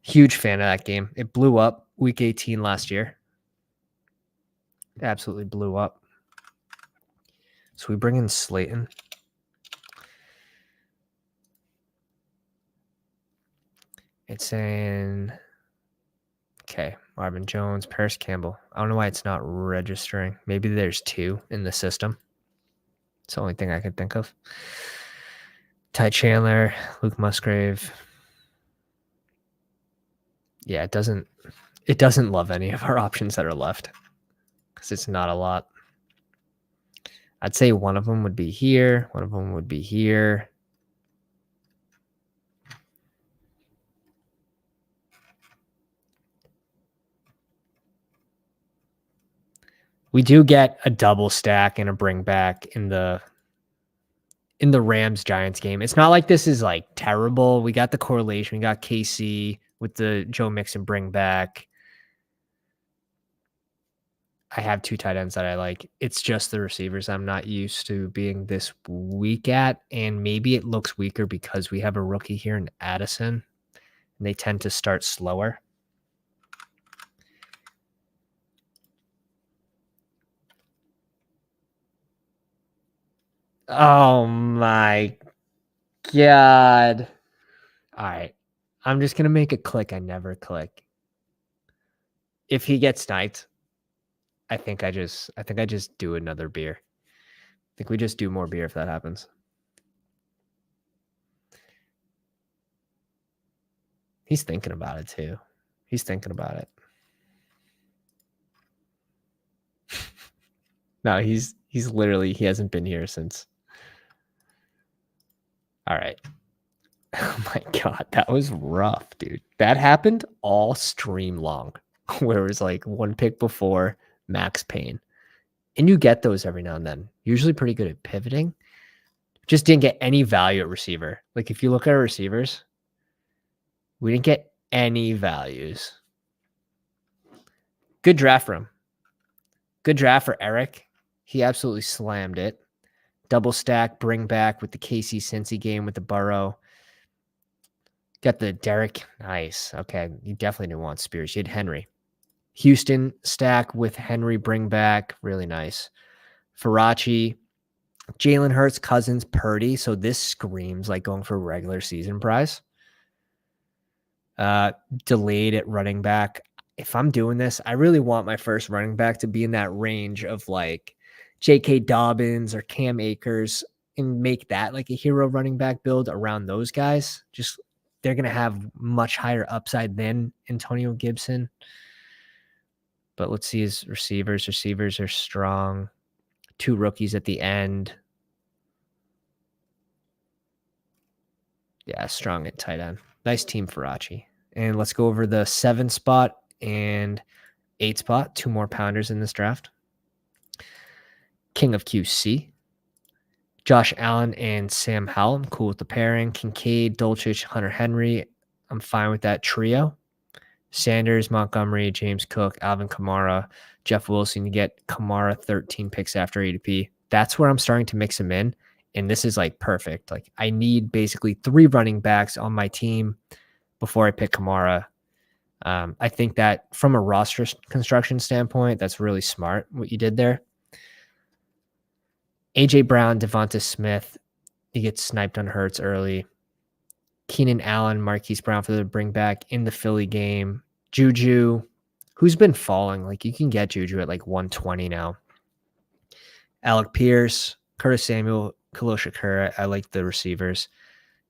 Huge fan of that game. It blew up week 18 last year. It absolutely blew up. So we bring in Slayton. It's in... Okay, Marvin Jones, Paris Campbell. I don't know why it's not registering. Maybe there's 2 in the system. It's the only thing I could think of. Ty Chandler, Luke Musgrave. Yeah, it doesn't love any of our options that are left because it's not a lot. I'd say one of them would be here. One of them would be here. We do get a double stack and a bring back in the Rams Giants game. It's not like this is like terrible. We got the correlation. We got KC with the Joe Mixon bring back. I have 2 tight ends that I like. It's just the receivers I'm not used to being this weak at. And maybe it looks weaker because we have a rookie here in Addison. And they tend to start slower. Oh my God. All right. I'm just going to make a click I never click. If he gets sniped, I think I just do another beer. I think we just do more beer if that happens. He's thinking about it too. He's thinking about it. No, he's literally, he hasn't been here since. All right. Oh my God, that was rough, dude. That happened all stream long, where it was like 1 pick before Max Payne. And you get those every now and then. Usually pretty good at pivoting. Just didn't get any value at receiver. Like if you look at our receivers, we didn't get any values. Good draft for him. Good draft for Eric. He absolutely slammed it. Double stack, bring back with the KC Cincy game with the Burrow. Got the Derek. Nice. Okay. You definitely didn't want Spears. You had Henry. Houston stack with Henry bring back. Really nice. Faraci, Jalen Hurts, Cousins, Purdy. So this screams like going for a regular season prize. Delayed at running back. If I'm doing this, I really want my first running back to be in that range of like J.K. Dobbins or Cam Akers and make that like a hero running back build around those guys. Just they're going to have much higher upside than Antonio Gibson. But let's see his receivers. Receivers are strong. 2 rookies at the end. Yeah, strong at tight end. Nice team, Faraci. And let's go over the 7 spot and 8 spot. 2 more pounders in this draft. King of QC. Josh Allen and Sam Howell. I'm cool with the pairing. Kincaid, Dulcich, Hunter Henry. I'm fine with that trio. Sanders, Montgomery, James Cook, Alvin Kamara, Jeff Wilson. You get Kamara 13 picks after ADP. That's where I'm starting to mix him in. And this is like perfect. Like I need basically 3 running backs on my team before I pick Kamara. I think that from a roster construction standpoint, that's really smart what you did there. AJ Brown, Devonta Smith, he gets sniped on Hurts early. Keenan Allen, Marquise Brown for the bring back in the Philly game. Juju, who's been falling. Like you can get Juju at like 120 now. Alec Pierce, Curtis Samuel, Khalil Shakir. I like the receivers.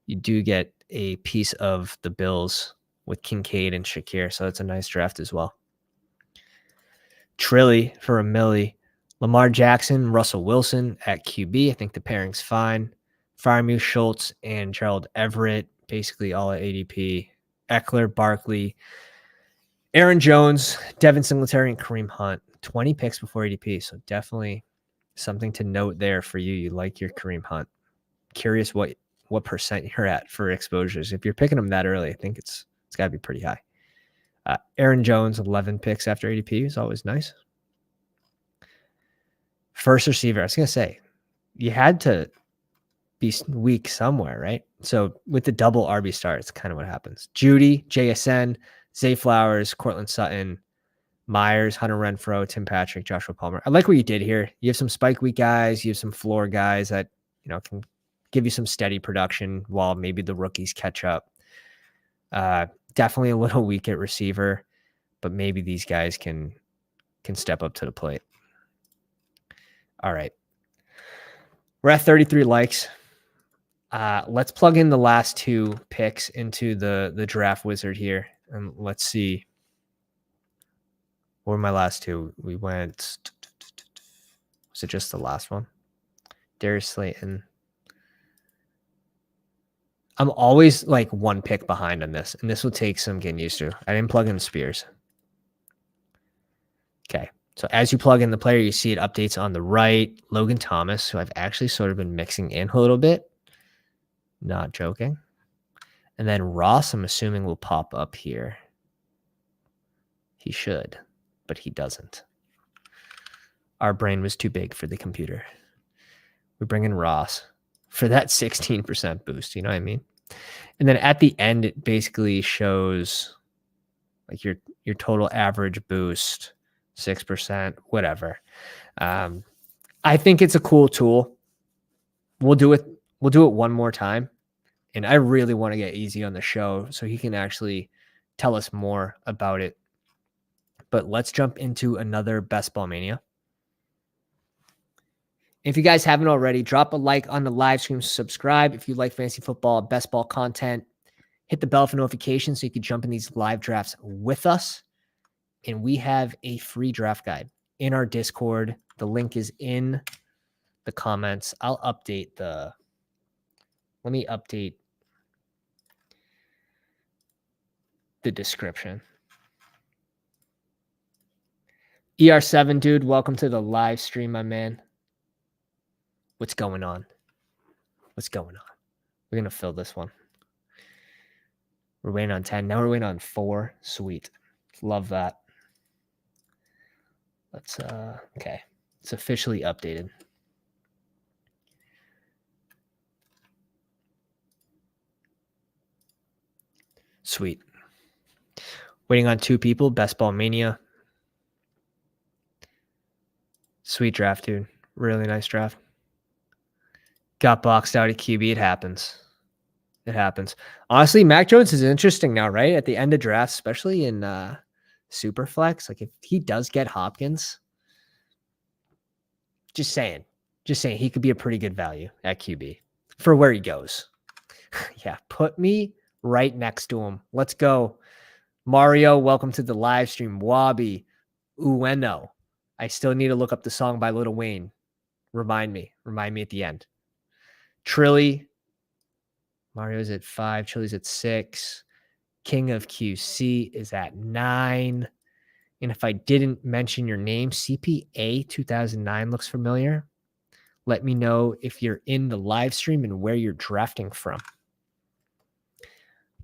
You do get a piece of the Bills with Kincaid and Shakir, so that's a nice draft as well. Trilly for a milli. Lamar Jackson, Russell Wilson at QB. I think the pairing's fine. Freiermuth, Schultz, and Gerald Everett, basically all at ADP. Eckler, Barkley, Aaron Jones, Devin Singletary, and Kareem Hunt. 20 picks before ADP, so definitely something to note there for you. You like your Kareem Hunt. Curious what percent you're at for exposures. If you're picking them that early, I think it's got to be pretty high. Aaron Jones, 11 picks after ADP is always nice. First receiver, I was going to say, you had to be weak somewhere, right? So with the double RB start, it's kind of what happens. Judy, JSN, Zay Flowers, Cortland Sutton, Myers, Hunter Renfrow, Tim Patrick, Joshua Palmer. I like what you did here. You have some spike week guys. You have some floor guys that, can give you some steady production while maybe the rookies catch up. Definitely a little weak at receiver, but maybe these guys can step up to the plate. All right. We're at 33 likes. Let's plug in the last 2 picks into the draft wizard here. And let's see. What were my last 2? We went, was it just the last one? Darius Slayton. I'm always like 1 pick behind on this, and this will take some getting used to. I didn't plug in Spears. Okay. So as you plug in the player, you see it updates on the right. Logan Thomas, who I've actually sort of been mixing in a little bit. Not joking. And then Ross, I'm assuming, will pop up here. He should, but he doesn't. Our brain was too big for the computer. We bring in Ross for that 16% boost. You know what I mean? And then at the end, it basically shows like your total average boost, 6%, whatever. I think it's a cool tool. We'll do it one more time. And I really want to get Easy on the show so he can actually tell us more about it. But let's jump into another Best Ball Mania. If you guys haven't already, drop a like on the live stream, subscribe if you like fantasy football, Best Ball content. Hit the bell for notifications so you can jump in these live drafts with us. And we have a free draft guide in our Discord. The link is in the comments. Let me update the description. ER7, dude, welcome to the live stream, my man. What's going on? We're going to fill this one. We're waiting on 10. Now we're waiting on 4. Sweet. Love that. Let's, okay. It's officially updated. Sweet. Waiting on 2 people. BestBall Mania. Sweet draft, dude. Really nice draft. Got boxed out at QB. It happens. It happens. Honestly, Mac Jones is interesting now, right? At the end of drafts, especially in Superflex. Like if he does get Hopkins, just saying, he could be a pretty good value at QB for where he goes. Yeah, put me right next to him. Let's go. Mario, welcome to the live stream. Wabi, Ueno. I still need to look up the song by Lil Wayne. Remind me at the end. Trilly, Mario's at 5. Chili's at 6. King of QC is at 9. And if I didn't mention your name, CPA 2009 looks familiar. Let me know if you're in the live stream and where you're drafting from.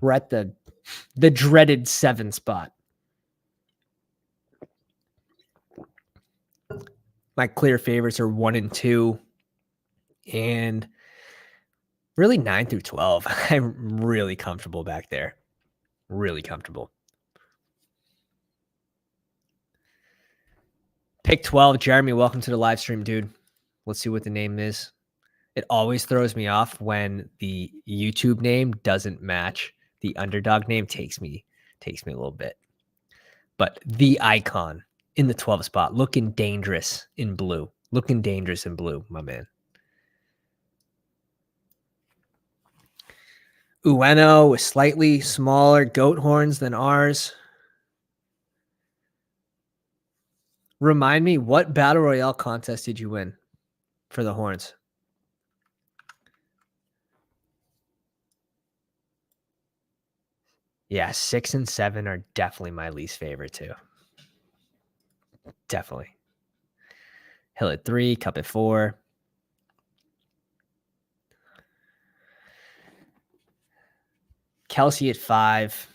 We're at the dreaded 7 spot. My clear favorites are 1 and 2. And really 9 through 12. I'm really comfortable back there. Really comfortable. Pick 12. Jeremy, welcome to the live stream, dude. Let's see what the name is. It always throws me off when the YouTube name doesn't match the Underdog name. Takes me a little bit. But the icon in the 12 spot, looking dangerous in blue. My man. Ueno with slightly smaller goat horns than ours. Remind me, what Battle Royale contest did you win for the horns? Yeah, 6 and 7 are definitely my least favorite too. Definitely. Hill at 3, Cup at 4. Kelsey at 5.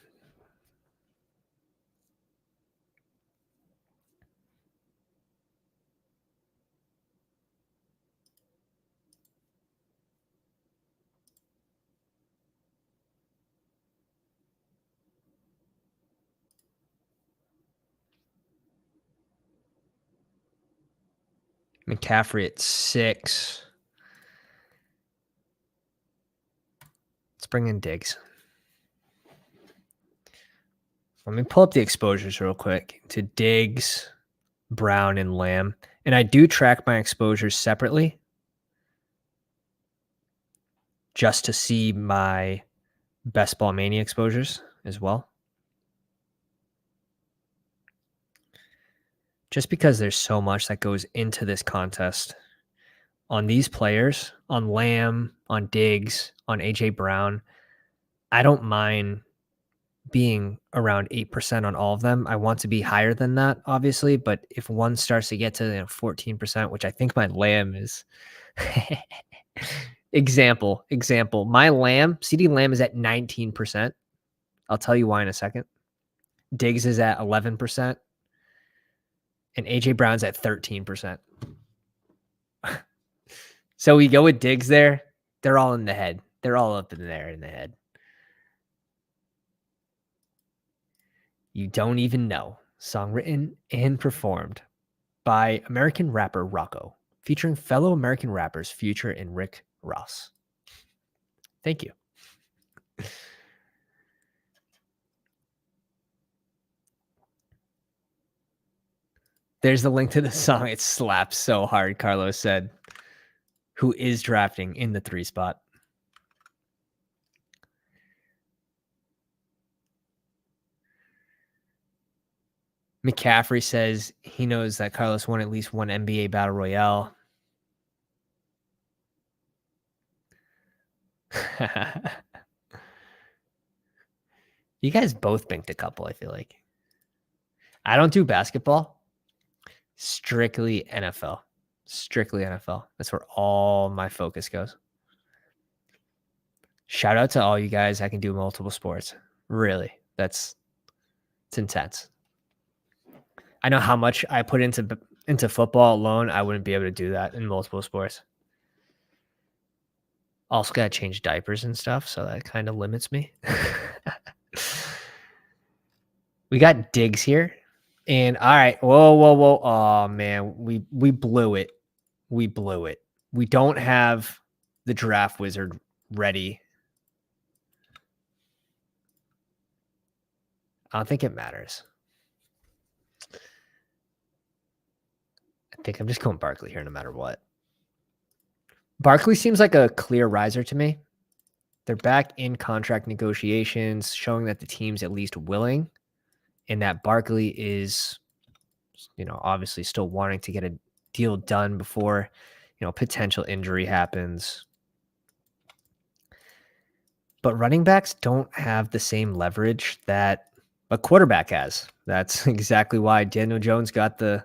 McCaffrey at 6. Let's bring in Diggs. Let me pull up the exposures real quick to Diggs, Brown, and Lamb. And I do track my exposures separately just to see my Best Ball Mania exposures as well. Just because there's so much that goes into this contest on these players, on Lamb, on Diggs, on AJ Brown, I don't mind being around 8% on all of them. I want to be higher than that, obviously, but if one starts to get to 14%, which I think my Lamb is example, my Lamb, CD Lamb is at 19%. I'll tell you why in a second. Diggs is at 11%. And AJ Brown's at 13%. So we go with Diggs there. They're all in the head. They're all up in there in the head. You Don't Even Know. Song written and performed by American rapper Rocco, featuring fellow American rappers Future and Rick Ross. Thank you. There's the link to the song. It slaps so hard, Carlos said, who is drafting in the 3 spot. McCaffrey says he knows that Carlos won at least one NBA Battle Royale. You guys both banked a couple, I feel like. I don't do basketball. Strictly NFL. That's where all my focus goes. Shout out to all you guys. I can do multiple sports. Really. It's intense. I know how much I put into football alone. I wouldn't be able to do that in multiple sports. Also got to change diapers and stuff, so that kind of limits me. We got Diggs here. And all right. Whoa. Oh man, we blew it. We blew it. We don't have the draft wizard ready. I don't think it matters. I think I'm just going Barkley here no matter what. Barkley seems like a clear riser to me. They're back in contract negotiations, showing that the team's at least willing and that Barkley is, obviously still wanting to get a deal done before, potential injury happens. But running backs don't have the same leverage that a quarterback has. That's exactly why Daniel Jones got the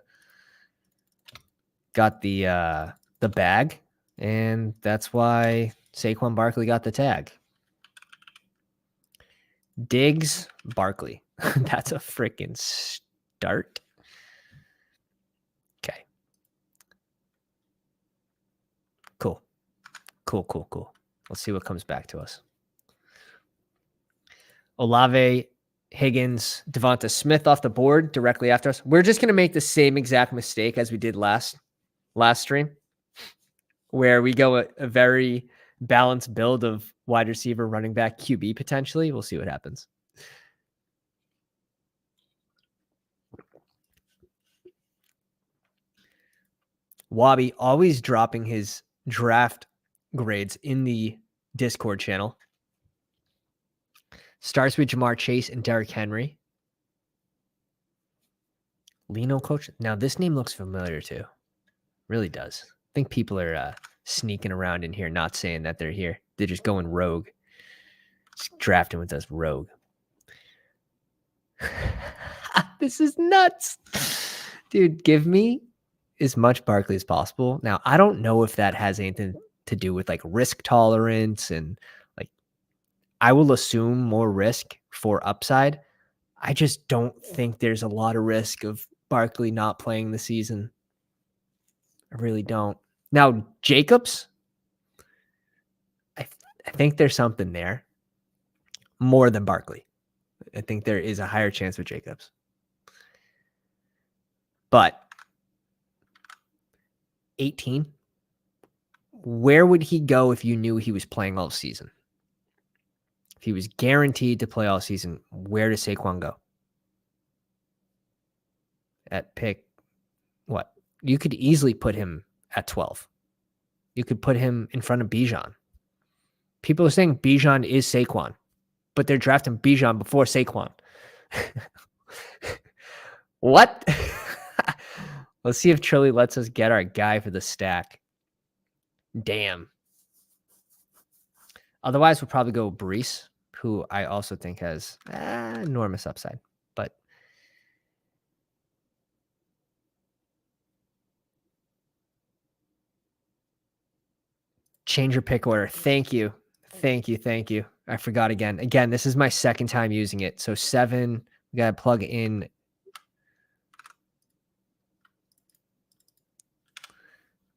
bag, and that's why Saquon Barkley got the tag. Diggs, Barkley. That's a freaking start. Okay. Cool. Let's see what comes back to us. Olave, Higgins, Devonta Smith off the board directly after us. We're just going to make the same exact mistake as we did last stream, where we go a very balanced build of wide receiver, running back, QB potentially. We'll see what happens. Wabi always dropping his draft grades in the Discord channel. Starts with Jamar Chase and Derrick Henry. Leno coach. Now this name looks familiar too. Really does. I think people are sneaking around in here, not saying that they're here. They're just going rogue. Just drafting with us rogue. This is nuts. Dude, give me as much Barkley as possible. Now, I don't know if that has anything to do with like risk tolerance and like I will assume more risk for upside. I just don't think there's a lot of risk of Barkley not playing the season. I really don't. Now, Jacobs, I think there's something there more than Barkley. I think there is a higher chance with Jacobs. But 18, where would he go if you knew he was playing all season? If he was guaranteed to play all season, where does Saquon go? At pick, what? You could easily put him at 12. You could put him in front of Bijan. People are saying Bijan is Saquon, but they're drafting Bijan before Saquon. What? Let's see if Trilly lets us get our guy for the stack. Damn. Otherwise, we'll probably go Brees, who I also think has enormous upside. But change your pick order. Thank you. I forgot again. Again, this is my second time using it. So 7, we got to plug in.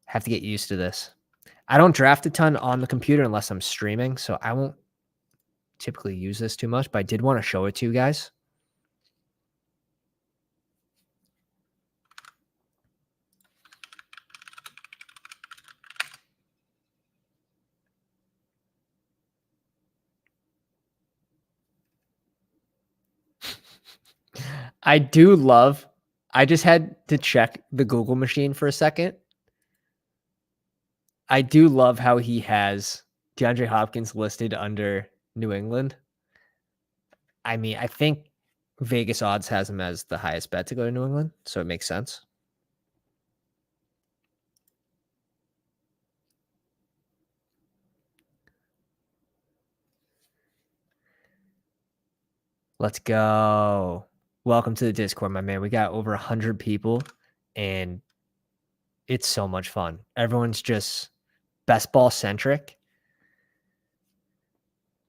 Have to get used to this. I don't draft a ton on the computer unless I'm streaming, so I won't typically use this too much, but I did want to show it to you guys. I just had to check the Google machine for a second. I do love how he has DeAndre Hopkins listed under New England. I mean, I think Vegas odds has him as the highest bet to go to New England, so it makes sense. Let's go. Welcome to the Discord, my man. We got over 100 people, and it's so much fun. Everyone's just best ball centric.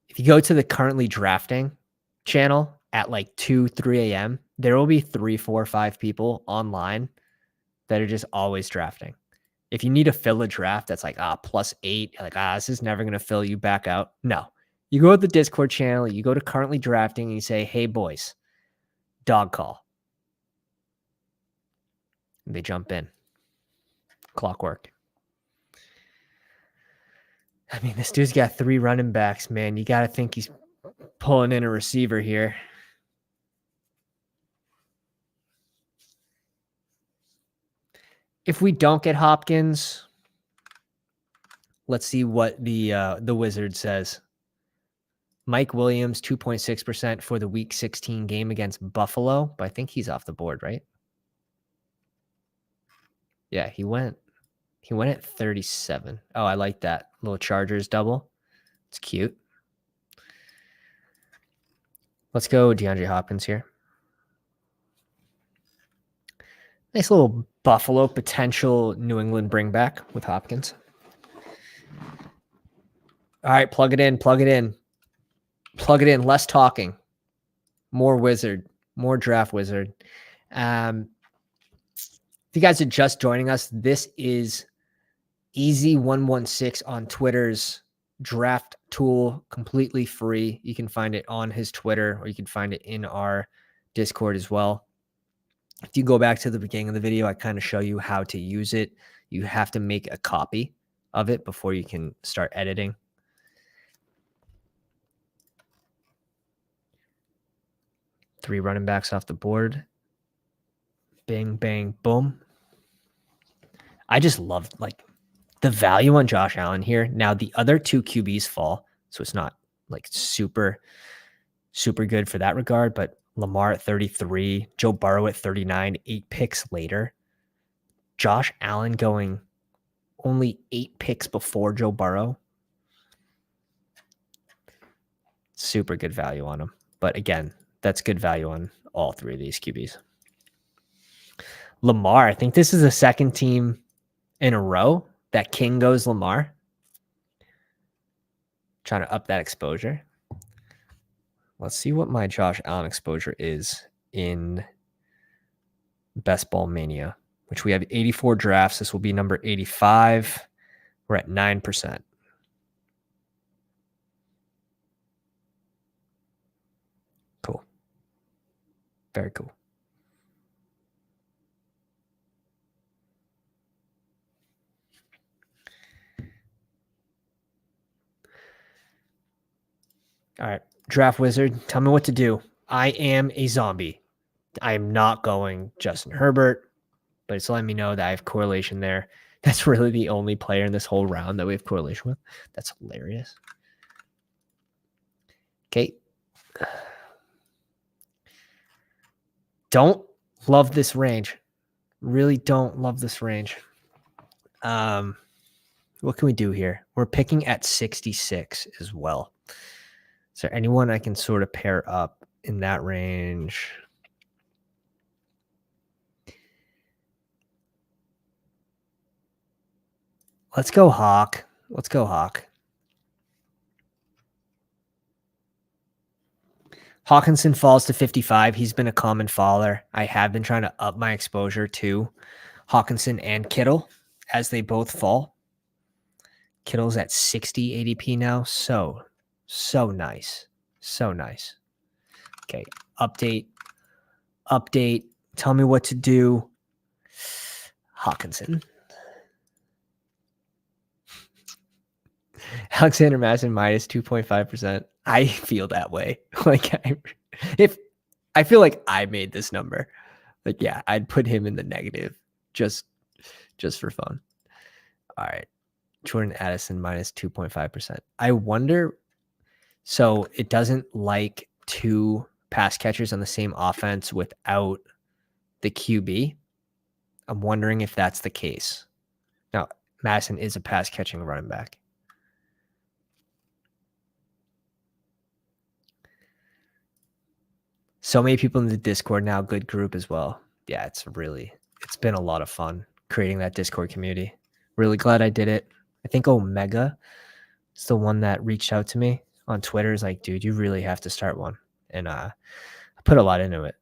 If you go to the currently drafting channel at like 2, 3 a.m., there will be 3, 4, 5 people online that are just always drafting. If you need to fill a draft that's like, +8, you're like, this is never going to fill you back out. No. You go to the Discord channel, you go to currently drafting, and you say, hey, boys, Dog call. And they jump in. Clockwork. I mean, this dude's got 3 running backs, man. You got to think he's pulling in a receiver here. If we don't get Hopkins, let's see what the Wizard says. Mike Williams, 2.6% for the Week 16 game against Buffalo, but I think he's off the board, right? Yeah, he went at 37. Oh, I like that. Little Chargers double. It's cute. Let's go DeAndre Hopkins here. Nice little Buffalo potential New England bring back with Hopkins. All right, plug it in. Plug it in. Less talking. More Wizard. More Draft Wizard. If you guys are just joining us, this is Easy116 on Twitter's draft tool, completely free. You can find it on his Twitter, or you can find it in our Discord as well. If you go back to the beginning of the video, I kind of show you how to use it. You have to make a copy of it before you can start editing. Three running backs off the board. Bang, bang, boom. I just love like the value on Josh Allen here. Now the other 2 QBs fall, so it's not like super good for that regard, but Lamar at 33, Joe Burrow at 39, 8 picks later. Josh Allen going only 8 picks before Joe Burrow. Super good value on him. But again, that's good value on all 3 of these QBs. Lamar, I think this is the second team in a row that King goes Lamar. Trying to up that exposure. Let's see what my Josh Allen exposure is in Best Ball Mania, which we have 84 drafts. This will be number 85. We're at 9%. Cool. Very cool. All right. Draft Wizard, tell me what to do. I am a zombie. I am not going Justin Herbert, but it's letting me know that I have correlation there. That's really the only player in this whole round that we have correlation with. That's hilarious. Okay. Don't love this range. Really don't love this range. What can we do here? We're picking at 66 as well. Is there anyone I can sort of pair up in that range? Let's go Hawk. Let's go Hawk. Hawkinson falls to 55. He's been a common faller. I have been trying to up my exposure to Hawkinson and Kittle as they both fall. Kittle's at 60 ADP now. So nice. So nice. Okay. Update. Tell me what to do. Hawkinson. Alexander Madison minus 2.5%. I feel that way. Like I feel like I made this number. Like, yeah, I'd put him in the negative just for fun. All right. Jordan Addison minus 2.5%. I wonder. So it doesn't like 2 pass catchers on the same offense without the QB. I'm wondering if that's the case. Now, Madison is a pass catching running back. So many people in the Discord now, good group as well. Yeah, it's been a lot of fun creating that Discord community. Really glad I did it. I think Omega is the one that reached out to me on Twitter. Is like, dude, you really have to start one. And I put a lot into it.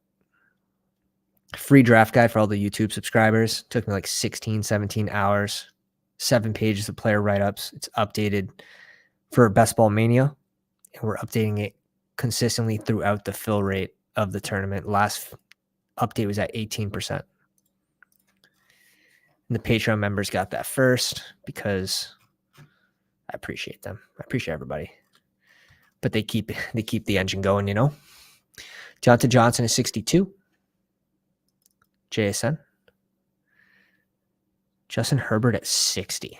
Free draft guide for all the YouTube subscribers. Took me like 16, 17 hours. 7 pages of player write-ups. It's updated for Best Ball Mania. And we're updating it consistently throughout the fill rate of the tournament. Last update was at 18%. And the Patreon members got that first because I appreciate them. I appreciate everybody. But they keep the engine going, you know. Jonathan Johnson is 62. JSN. Justin Herbert at 60.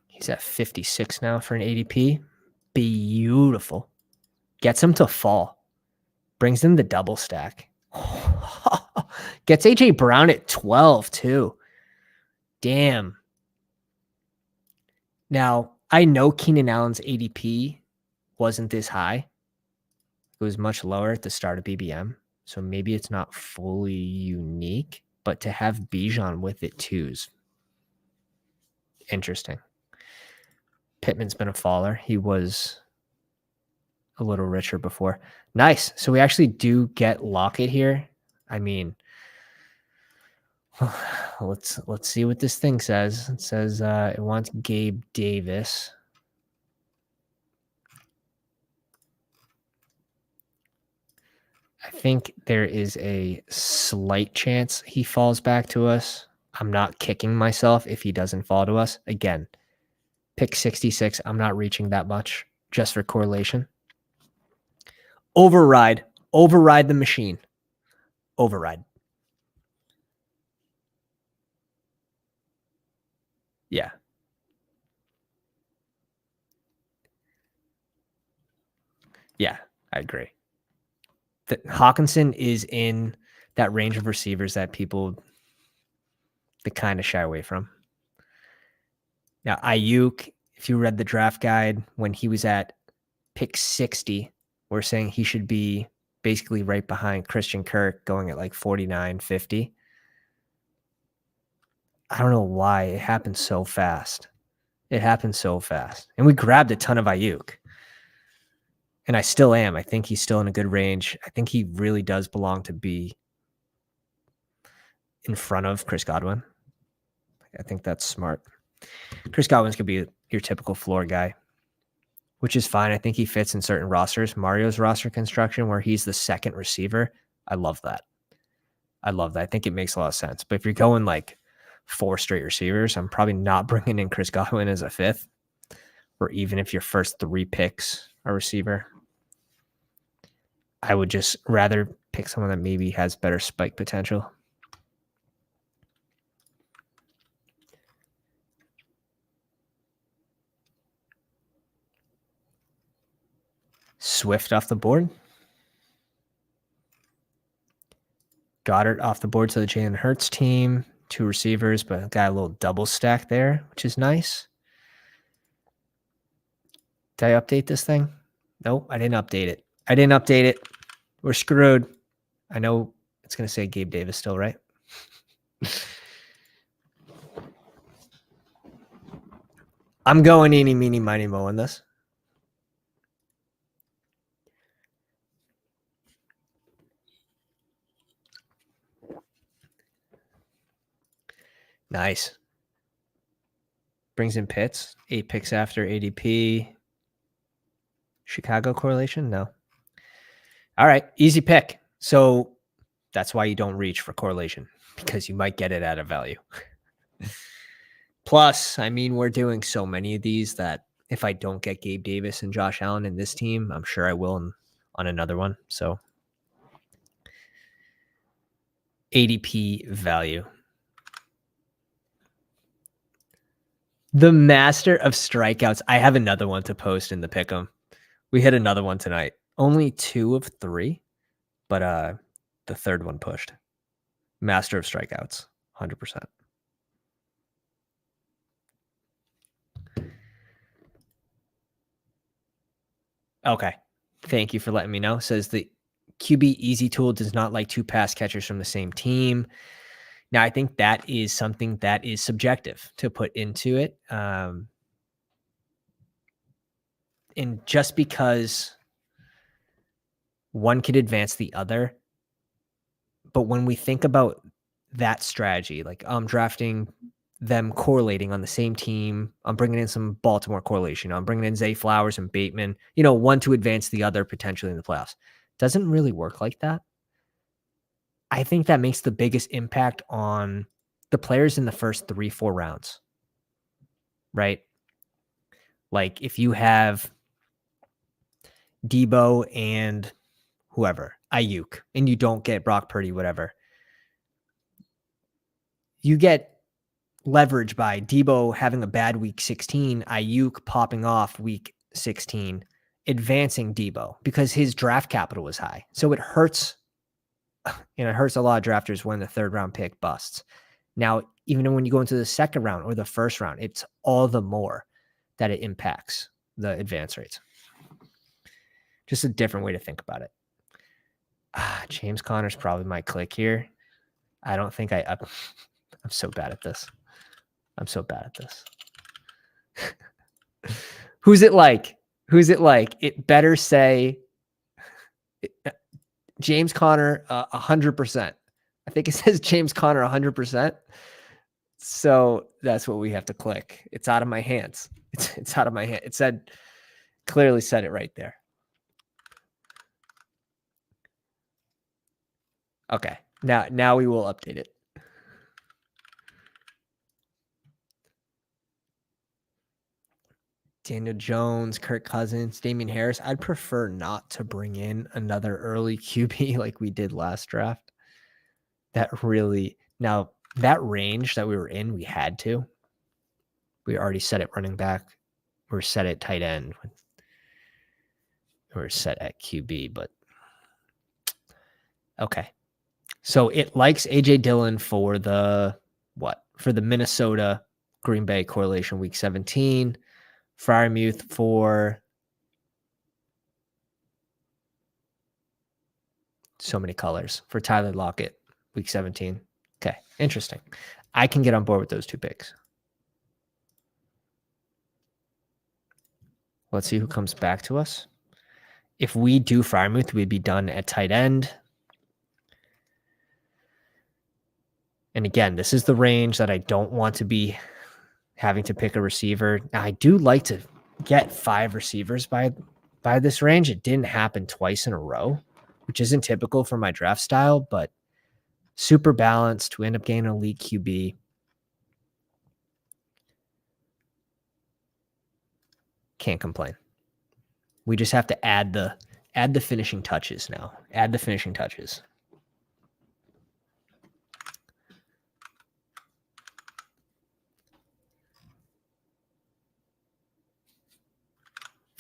He's at 56 now for an ADP. Beautiful. Gets him to fall. Brings in the double stack. Gets AJ Brown at 12 too. Damn. Now, I know Keenan Allen's ADP wasn't this high. It was much lower at the start of BBM. So maybe it's not fully unique, but to have Bijan with it too is interesting. Pittman's been a faller. He was a little richer before. Nice. So we actually do get Lockett here. I mean, let's see what this thing says. It says it wants Gabe Davis. I think there is a slight chance he falls back to us. I'm not kicking myself if he doesn't fall to us. Again, pick 66. I'm not reaching that much just for correlation. Override the machine. Override. Yeah. Yeah, I agree. That Hawkinson is in that range of receivers that people that kind of shy away from. Now, Ayuk, if you read the draft guide, when he was at pick 60, we're saying he should be basically right behind Christian Kirk going at like 49, 50. I don't know why it happened so fast. It happened so fast. And we grabbed a ton of Ayuk. And I still am. I think he's still in a good range. I think he really does belong to be in front of Chris Godwin. I think that's smart. Chris Godwin's could be your typical floor guy, which is fine. I think he fits in certain rosters. Mario's roster construction, where he's the second receiver, I love that. I think it makes a lot of sense. But if you're going like 4 straight receivers, I'm probably not bringing in Chris Godwin as a 5th, or even if your first 3 picks are receiver. I would just rather pick someone that maybe has better spike potential. Swift off the board. Goddard off the board to the Jalen Hurts team. 2 receivers, but got a little double stack there, which is nice. Did I update this thing? Nope, I didn't update it. We're screwed. I know it's going to say Gabe Davis still, right? I'm going eeny, meeny, miny, mo on this. Nice. Brings in Pitts. 8 picks after ADP. Chicago correlation? No. All right. Easy pick. So that's why you don't reach for correlation, because you might get it at a value. Plus, I mean, we're doing so many of these that if I don't get Gabe Davis and Josh Allen in this team, I'm sure I will on another one. So ADP value. The master of strikeouts. I have another one to post in the pick'em. We hit another one tonight. Only 2 of 3, but the third one pushed. Master of strikeouts, 100%. Okay. Thank you for letting me know. Says the QB Easy Tool does not like 2 pass catchers from the same team. Now, I think that is something that is subjective to put into it. And just because one could advance the other, but when we think about that strategy, like I'm drafting them correlating on the same team. I'm bringing in some Baltimore correlation. I'm bringing in Zay Flowers and Bateman, one to advance the other potentially in the playoffs. Doesn't really work like that. I think that makes the biggest impact on the players in the first 3-4 rounds, right? Like if you have Debo and whoever, Ayuk, and you don't get Brock Purdy, whatever, you get leverage by Debo having a bad week 16, Ayuk popping off week 16, advancing Debo because his draft capital was high. So it hurts, it hurts a lot of drafters when the third round pick busts. Now, even when you go into the second round or the first round, it's all the more that it impacts the advance rates. Just a different way to think about it. James Conner's probably my click here. I don't think I'm so bad at this. I'm so bad at this. Who's it like? It better say James Conner 100%. I think it says James Conner 100%. So that's what we have to click. It's out of my hands. It's out of my hand. It clearly said it right there. Okay. Now we will update it. Daniel Jones, Kirk Cousins, Damian Harris. I'd prefer not to bring in another early QB like we did last draft. That range that we were in, we had to. We already set it running back. We're set at tight end. We're set at QB, but okay. So it likes AJ Dillon for the Minnesota Green Bay correlation week 17. Freiermuth for so many colors for Tyler Lockett week 17. Okay, interesting. I can get on board with those two picks. Let's see who comes back to us. If we do Freiermuth, we'd be done at tight end. And again, this is the range that I don't want to be having to pick a receiver. Now, I do like to get 5 receivers by this range. It didn't happen twice in a row, which isn't typical for my draft style, but super balanced to end up getting an elite QB. Can't complain. We just have to add the finishing touches now. Add the finishing touches.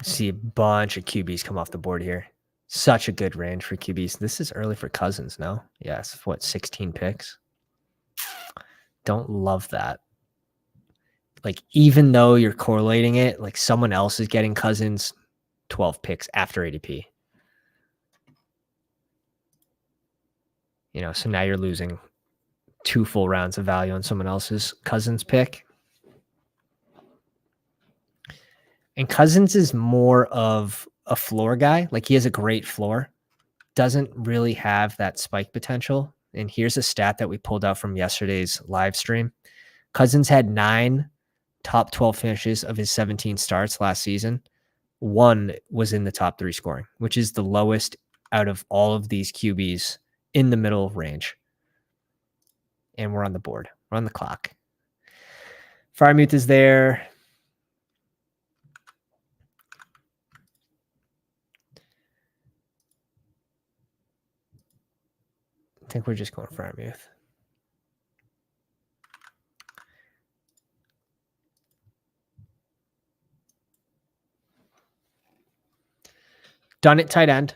See a bunch of QBs come off the board here. Such a good range for QBs. This is early for Cousins, no? Yes, 16 picks? Don't love that. Like, even though you're correlating it, like someone else is getting Cousins 12 picks after ADP. So now you're losing 2 full rounds of value on someone else's Cousins pick. And Cousins is more of a floor guy. Like, he has a great floor. Doesn't really have that spike potential. And here's a stat that we pulled out from yesterday's live stream. Cousins had 9 top 12 finishes of his 17 starts last season. 1 was in the top 3 scoring, which is the lowest out of all of these QBs in the middle range. And we're on the board. We're on the clock. Freiermuth is there. I think we're just going Freiermuth. Done at tight end.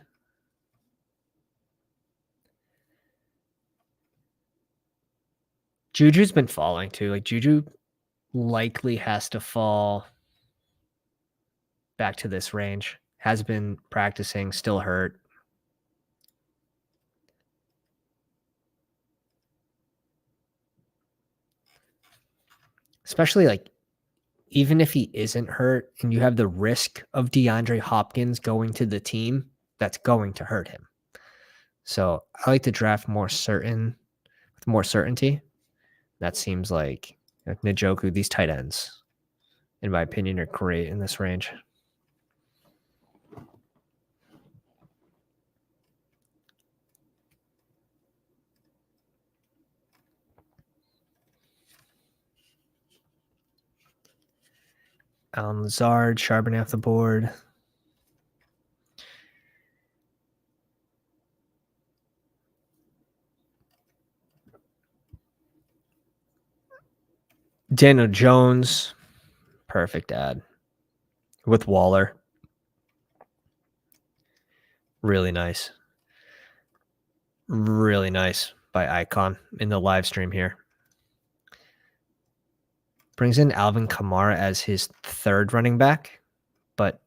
Juju's been falling too. Like, Juju likely has to fall back to this range. Has been practicing, still hurt. Especially, like, even if he isn't hurt and you have the risk of DeAndre Hopkins going to the team, that's going to hurt him. So I like to draft with more certainty. That seems like Njoku, these tight ends, in my opinion, are great in this range. Alan Lazard, Charbonnet off the board. Daniel Jones, perfect ad. With Waller. Really nice. Really nice by Icon in the live stream here. Brings in Alvin Kamara as his third running back, but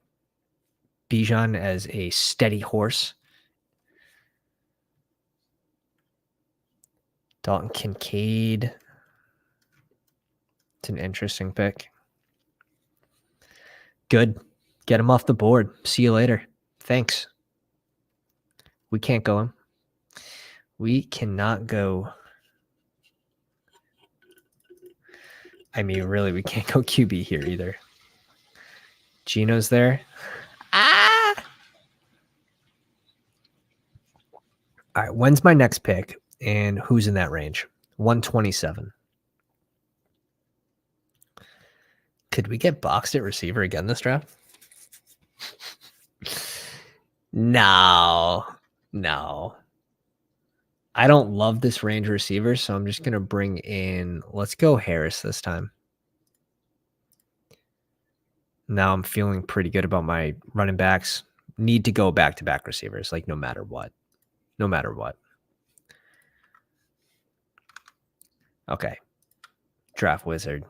Bijan as a steady horse. Dalton Kincaid. It's an interesting pick. Good. Get him off the board. See you later. Thanks. We can't go him. We cannot go. I mean, really, we can't go QB here either. Gino's there. All right, when's my next pick? And who's in that range? 127. Could we get boxed at receiver again this draft? No. I don't love this range receiver, so I'm just going to bring in, let's go Harris this time. Now I'm feeling pretty good about my running backs. Need to go back-to-back receivers, like no matter what. Okay. Draft wizard.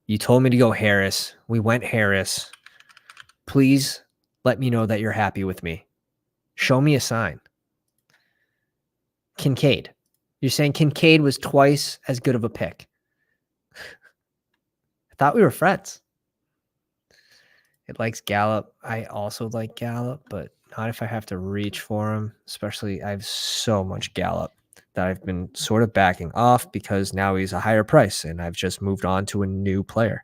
You told me to go Harris. We went Harris. Please let me know that you're happy with me. Show me a sign. Kincaid. You're saying Kincaid was twice as good of a pick. I thought we were friends. It likes Gallup. I also like Gallup, but not if I have to reach for him. Especially, I have so much Gallup that I've been sort of backing off because now he's a higher price and I've just moved on to a new player.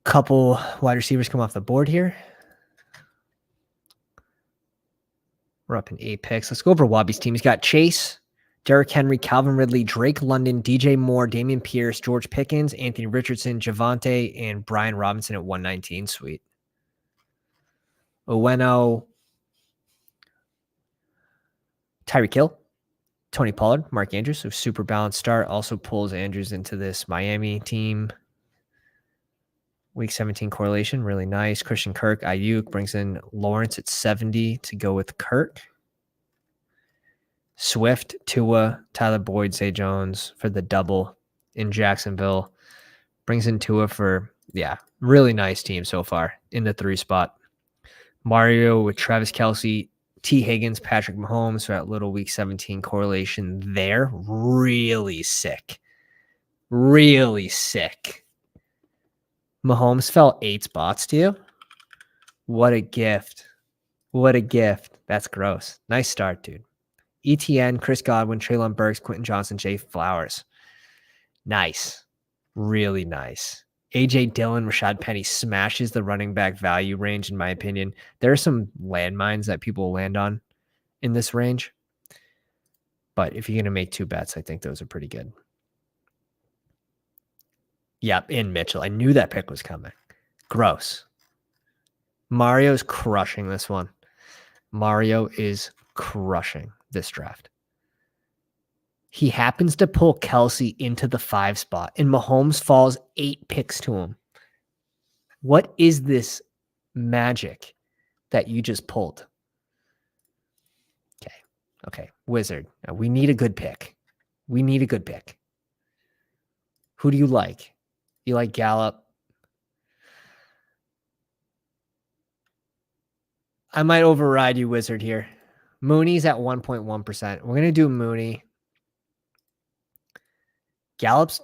Couple wide receivers come off the board here. We're up in 8 picks. Let's go over Wabi's team. He's got Chase, Derrick Henry, Calvin Ridley, Drake London, DJ Moore, Damian Pierce, George Pickens, Anthony Richardson, Javonte, and Brian Robinson at 119. Sweet. Oweno, Tyreek Hill, Tony Pollard, Mark Andrews. So super balanced start. Also pulls Andrews into this Miami team. Week 17 correlation, really nice. Christian Kirk, Ayuk brings in Lawrence at 70 to go with Kirk. Swift, Tua, Tyler Boyd, Zay Jones for the double in Jacksonville. Brings in Tua for, really nice team so far in the 3 spot. Mario with Travis Kelce, T. Higgins, Patrick Mahomes for that little week 17 correlation there. Really sick. Mahomes fell 8 spots to you. What a gift. That's gross. Nice start, dude. ETN, Chris Godwin, Treylon Burks, Quentin Johnson, Jay Flowers. Nice. Really nice. AJ Dillon, Rashad Penny smashes the running back value range, in my opinion. There are some landmines that people land on in this range. But if you're going to make 2 bets, I think those are pretty good. Yep, in Mitchell. I knew that pick was coming. Gross. Mario's crushing this one. Mario is crushing this draft. He happens to pull Kelce into the 5 spot, and Mahomes falls 8 picks to him. What is this magic that you just pulled? Okay. Wizard. Now we need a good pick. Who do you like? You like Gallup? I might override you, Wizard, here. Mooney's at 1.1%. We're going to do Mooney. Gallup's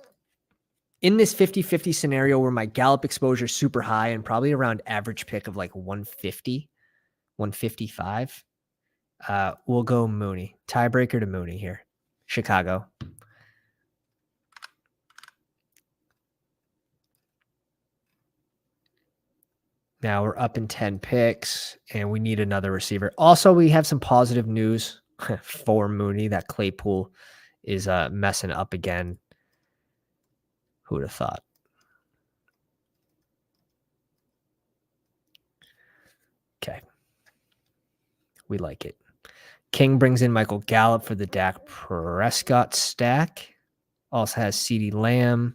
in this 50-50 scenario where my Gallup exposure is super high and probably around average pick of like 150, 155, we'll go Mooney. Tiebreaker to Mooney here. Chicago. Now we're up in 10 picks, and we need another receiver. Also, we have some positive news for Mooney that Claypool is messing up again. Who would have thought? Okay. We like it. King brings in Michael Gallup for the Dak Prescott stack. Also has CeeDee Lamb.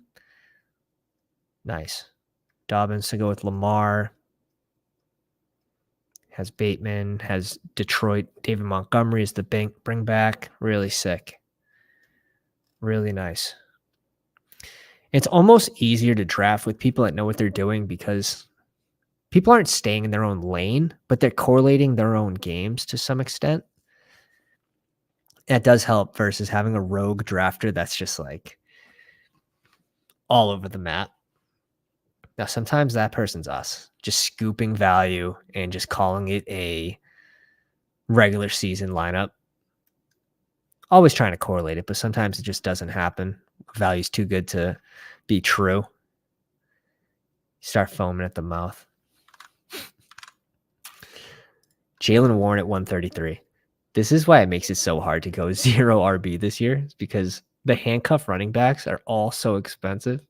Nice. Dobbins to go with Lamar. Has Bateman. Has Detroit. David Montgomery is the bring back. Really sick. Really nice. It's almost easier to draft with people that know what they're doing because people aren't staying in their own lane, but they're correlating their own games to some extent. That does help versus having a rogue drafter that's just like all over the map. Now, sometimes that person's us, just scooping value and just calling it a regular season lineup. Always trying to correlate it, but sometimes it just doesn't happen. Value's too good to be true. You start foaming at the mouth. Jalen Warren at 133. This is why it makes it so hard to go 0 RB this year. It's because the handcuff running backs are all so expensive.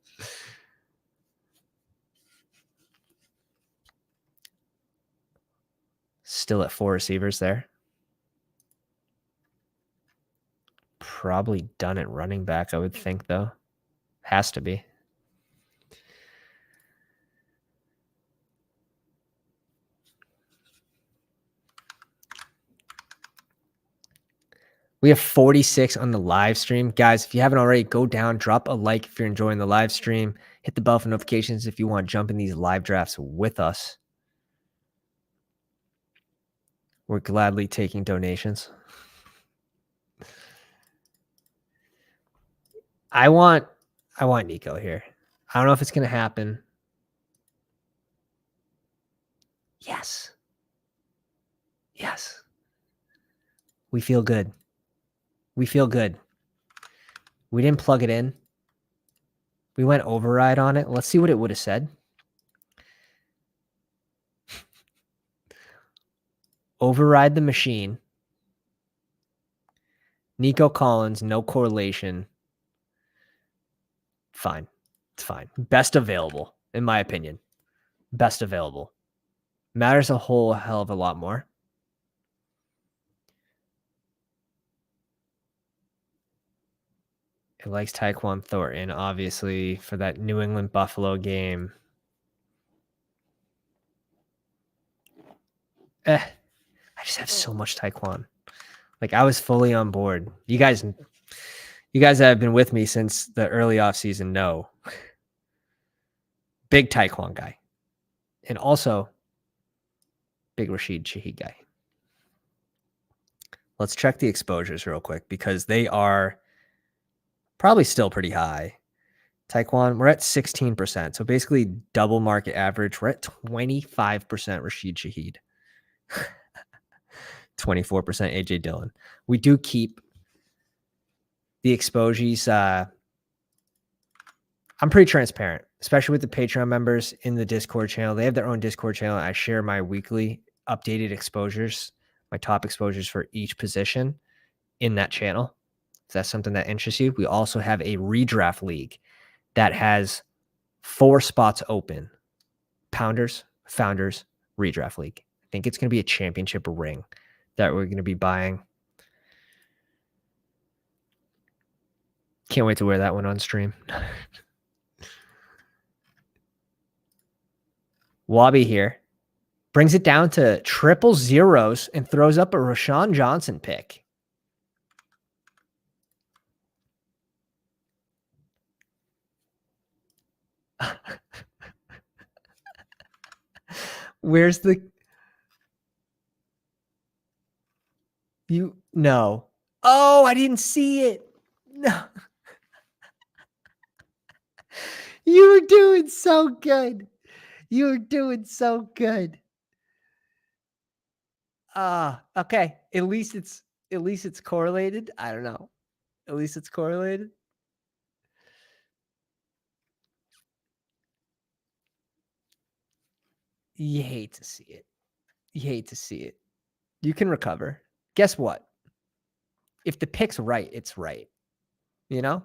Still at 4 receivers there. Probably done at running back, I would think, though. Has to be. We have 46 on the live stream. Guys, if you haven't already, go down, drop a like if you're enjoying the live stream. Hit the bell for notifications if you want to jump in these live drafts with us. We're gladly taking donations. I want Nico here. I don't know if it's going to happen. Yes. Yes. We feel good. We feel good. We didn't plug it in. We went override on it. Let's see what it would have said. Override the machine. Nico Collins, no correlation. Fine. It's fine. Best available, in my opinion. Best available. Matters a whole hell of a lot more. It likes Tyquan Thornton, obviously, for that New England Buffalo game. I just have so much Tyquan. Like, I was fully on board. You guys that have been with me since the early offseason know. Big Tyquan guy. And also, big Rashid Shaheed guy. Let's check the exposures real quick because they are probably still pretty high. Tyquan, we're at 16%. So basically double market average. We're at 25% Rashid Shaheed. 24% AJ Dillon. We do keep the exposures. I'm pretty transparent, especially with the Patreon members in the Discord channel. They have their own Discord channel. I share my weekly updated exposures, my top exposures for each position in that channel. If that's something that interests you, we also have a redraft league that has 4 spots open. Pounders, Founders, Redraft League. I think it's going to be a championship ring that we're going to be buying. Can't wait to wear that one on stream. Wabi here brings it down to triple zeros and throws up a Rashawn Johnson pick. Where's the... No. Oh, I didn't see it. No. You were doing so good. You were doing so good. Okay. At least it's correlated. I don't know. At least it's correlated. You hate to see it. You hate to see it. You can recover. Guess what? If the pick's right, it's right. You know?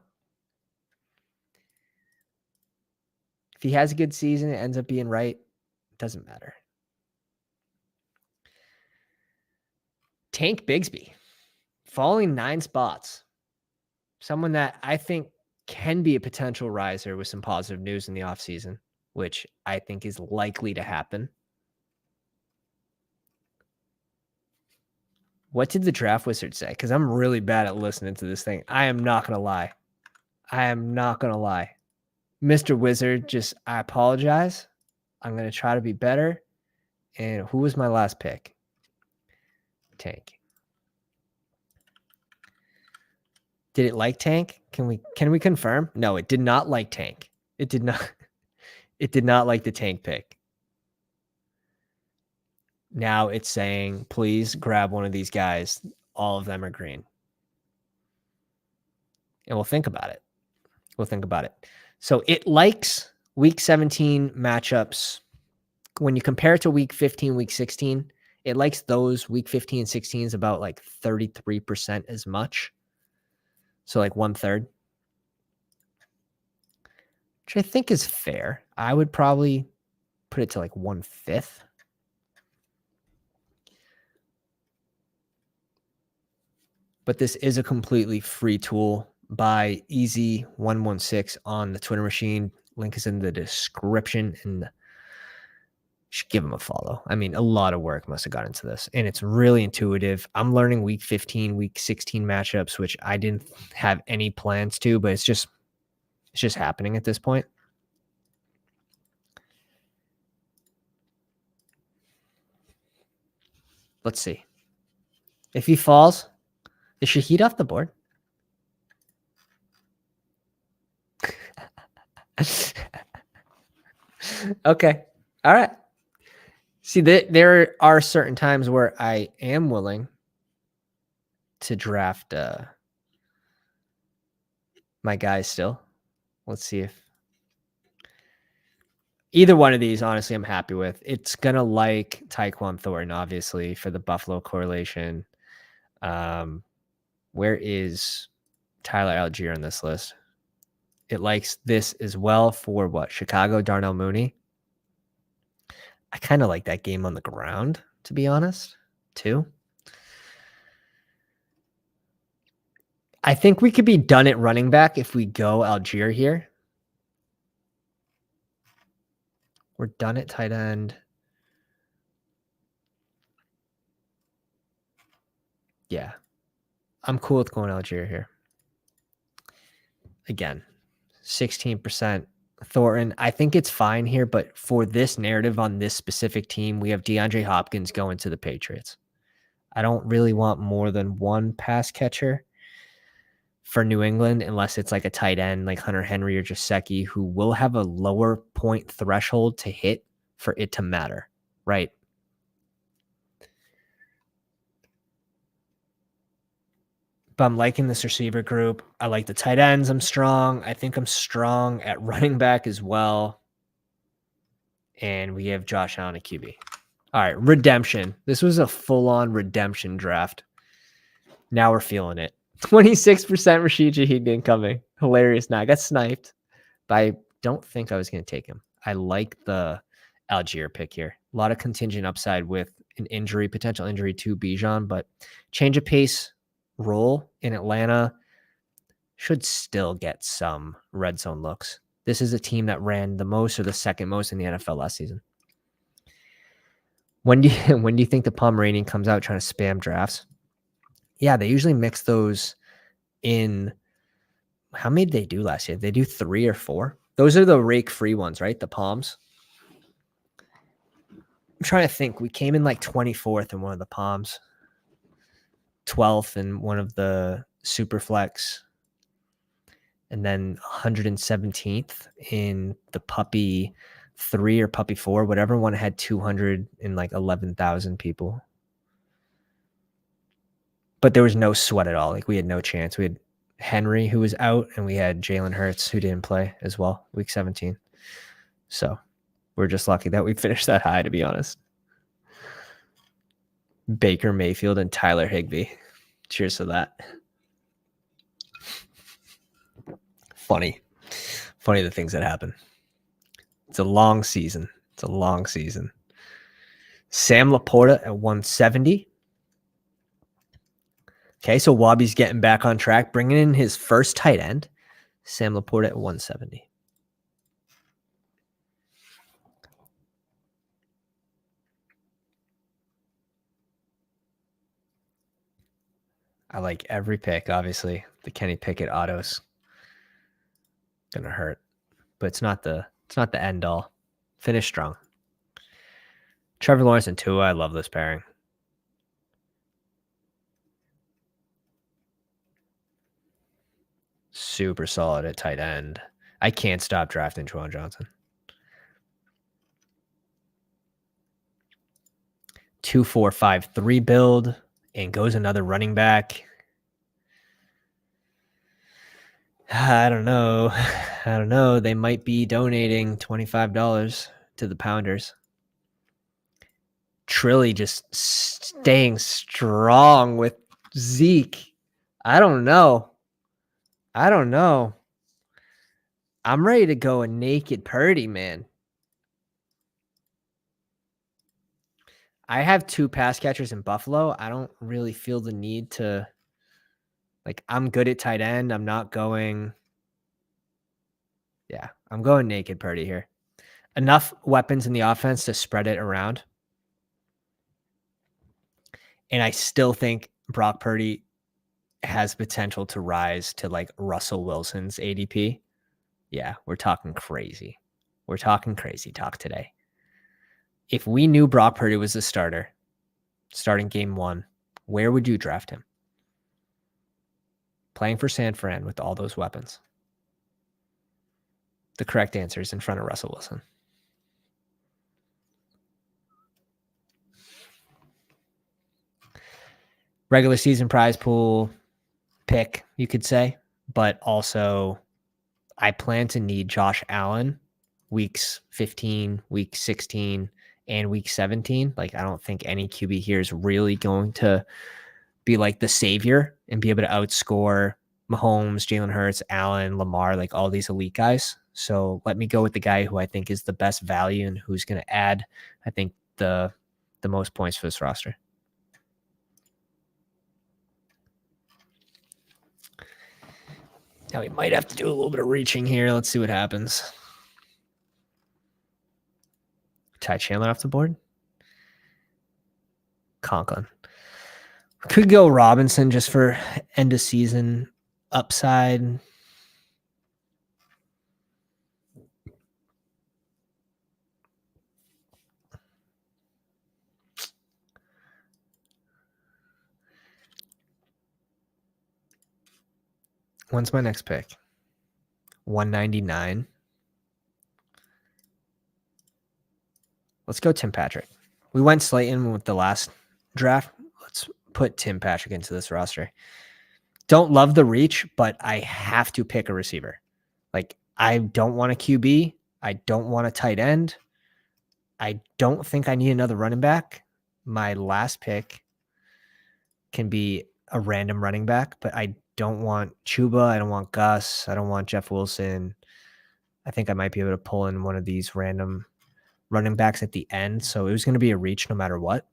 If he has a good season, it ends up being right. It doesn't matter. Tank Bigsby, falling 9 spots. Someone that I think can be a potential riser with some positive news in the offseason, which I think is likely to happen. What did the draft wizard say? Because I'm really bad at listening to this thing. I am not going to lie. Mr. Wizard, I apologize. I'm going to try to be better. And who was my last pick? Tank. Did it like Tank? Can we confirm? No, it did not like Tank. It did not like the Tank pick. Now it's saying, please grab one of these guys. All of them are green. And we'll think about it. So it likes week 17 matchups. When you compare it to week 15, week 16, it likes those week 15 and 16s about like 33% as much. So like 1/3. Which I think is fair. I would probably put it to like 1/5. But this is a completely free tool by Easy116 on the Twitter machine. Link is in the description, and you should give him a follow. I mean, a lot of work must have gone into this, and it's really intuitive. I'm learning week 15, week 16 matchups, which I didn't have any plans to, but it's just happening at this point. Let's see. If he falls, is Shahid off the board? Okay. All right. See, there are certain times where I am willing to draft my guys still. Let's see if either one of these, honestly, I'm happy with. It's going to like Tyquan Thornton, obviously, for the Buffalo correlation. Where is Tyler Algier on this list? It likes this as well for what? Chicago, Darnell Mooney. I kind of like that game on the ground, to be honest, too. I think we could be done at running back if we go Algier here. We're done at tight end. Yeah. I'm cool with going Algier here. Again, 16% Thornton. I think it's fine here, but for this narrative on this specific team, we have DeAndre Hopkins going to the Patriots. I don't really want more than one pass catcher for New England, unless it's like a tight end like Hunter Henry or Gesicki, who will have a lower point threshold to hit for it to matter, right? But I'm liking this receiver group. I like the tight ends. I'm strong. I think I'm strong at running back as well. And we have Josh Allen at QB. All right, redemption. This was a full-on redemption draft. Now we're feeling it. 26% Rashid Shaheed incoming. Hilarious. Now I got sniped, but I don't think I was going to take him. I like the Algier pick here. A lot of contingent upside with an injury, potential injury to Bijan, but change of pace role in Atlanta should still get some red zone looks. This is a team that ran the most or the second most in the NFL last season. When do you think the Pomeranian comes out trying to spam drafts? Yeah, they usually mix those in. How many did they do last year? They do 3 or 4. Those are the rake-free ones, right? The Palms. I'm trying to think. We came in like 24th in one of the Palms, 12th in one of the Superflex, and then 117th in the puppy 3 or puppy 4, whatever one had 211,000 people. But there was no sweat at all. Like, we had no chance. We had Henry, who was out, and we had Jalen Hurts, who didn't play as well, week 17. So we're just lucky that we finished that high, to be honest. Baker Mayfield and Tyler Higbee. Cheers to that. Funny the things that happen. It's a long season. Sam Laporta at 170. Okay, so Wobby's getting back on track, bringing in his first tight end. Sam Laporta at 170. I like every pick, obviously. The Kenny Pickett autos gonna hurt, but it's not the end all. Finish strong. Trevor Lawrence and Tua, I love this pairing. Super solid at tight end. I can't stop drafting Juwan Johnson. 2-4-5-3 build, and goes another running back. I don't know. They might be donating $25 to the Pounders. Trilly just staying strong with Zeke. I don't know. I'm ready to go a naked Purdy, man. I have 2 pass catchers in Buffalo. I don't really feel the need to, like, I'm good at tight end. I'm not going. Yeah, I'm going naked Purdy here. Enough weapons in the offense to spread it around. And I still think Brock Purdy has potential to rise to like Russell Wilson's ADP. Yeah, we're talking crazy. We're talking crazy talk today. If we knew Brock Purdy was the starter, starting game 1, where would you draft him? Playing for San Fran with all those weapons. The correct answer is in front of Russell Wilson. Regular season prize pool pick, you could say, but also I plan to need Josh Allen weeks 15, week 16, and week 17. Like, I don't think any QB here is really going to be like the savior and be able to outscore Mahomes, Jalen Hurts, Allen, Lamar, like all these elite guys. So let me go with the guy who I think is the best value and who's going to add, I think, the most points for this roster. Now we might have to do a little bit of reaching here. Let's see what happens. Ty Chandler off the board. Conklin. Could go Robinson just for end of season upside. When's my next pick? 199. Let's go Tim Patrick. We went Slayton with the last draft. Let's put Tim Patrick into this roster. Don't love the reach, but I have to pick a receiver. Like, I don't want a QB. I don't want a tight end. I don't think I need another running back. My last pick can be a random running back, but I don't want Chuba. I don't want Gus. I don't want Jeff Wilson. I think I might be able to pull in one of these random running backs at the end. So it was going to be a reach no matter what.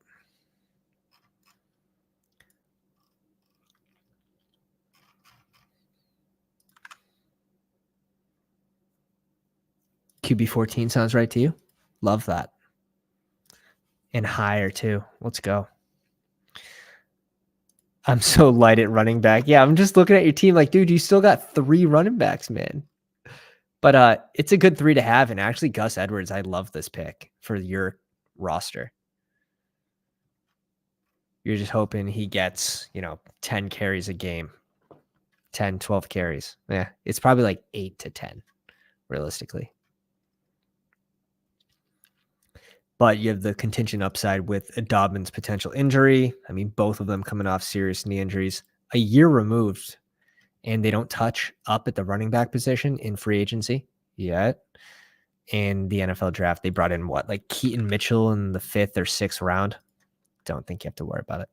QB 14 sounds right to you? Love that. And higher too. Let's go. I'm so light at running back. Yeah, I'm just looking at your team like, dude, you still got 3 running backs, man. But it's a good 3 to have. And actually, Gus Edwards, I love this pick for your roster. You're just hoping he gets, 10 carries a game. 10, 12 carries. Yeah, it's probably like 8 to 10, realistically. But you have the contingent upside with a Dobbins potential injury. I mean, both of them coming off serious knee injuries. A year removed, and they don't touch up at the running back position in free agency yet. In the NFL draft, they brought in what, like Keaton Mitchell in the 5th or 6th round. Don't think you have to worry about it.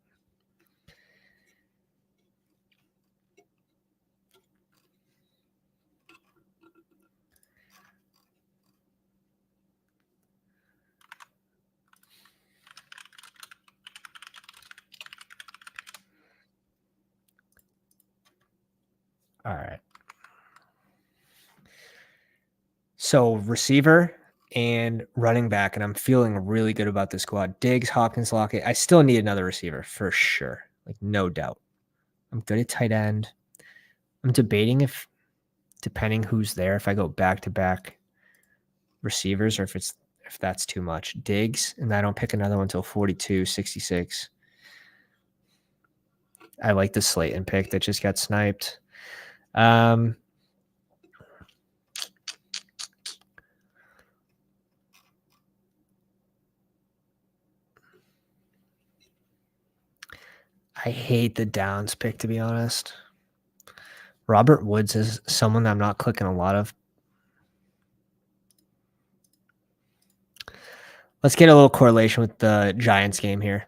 All right. So receiver and running back, and I'm feeling really good about this squad. Diggs, Hopkins, Lockett. I still need another receiver for sure. Like, no doubt. I'm good at tight end. I'm debating if, depending who's there, if I go back-to-back receivers or if that's too much. Diggs, and I don't pick another one until 42, 66. I like the Slayton pick that just got sniped. I hate the Downs pick, to be honest. Robert Woods is someone that I'm not clicking a lot of. Let's get a little correlation with the Giants game here.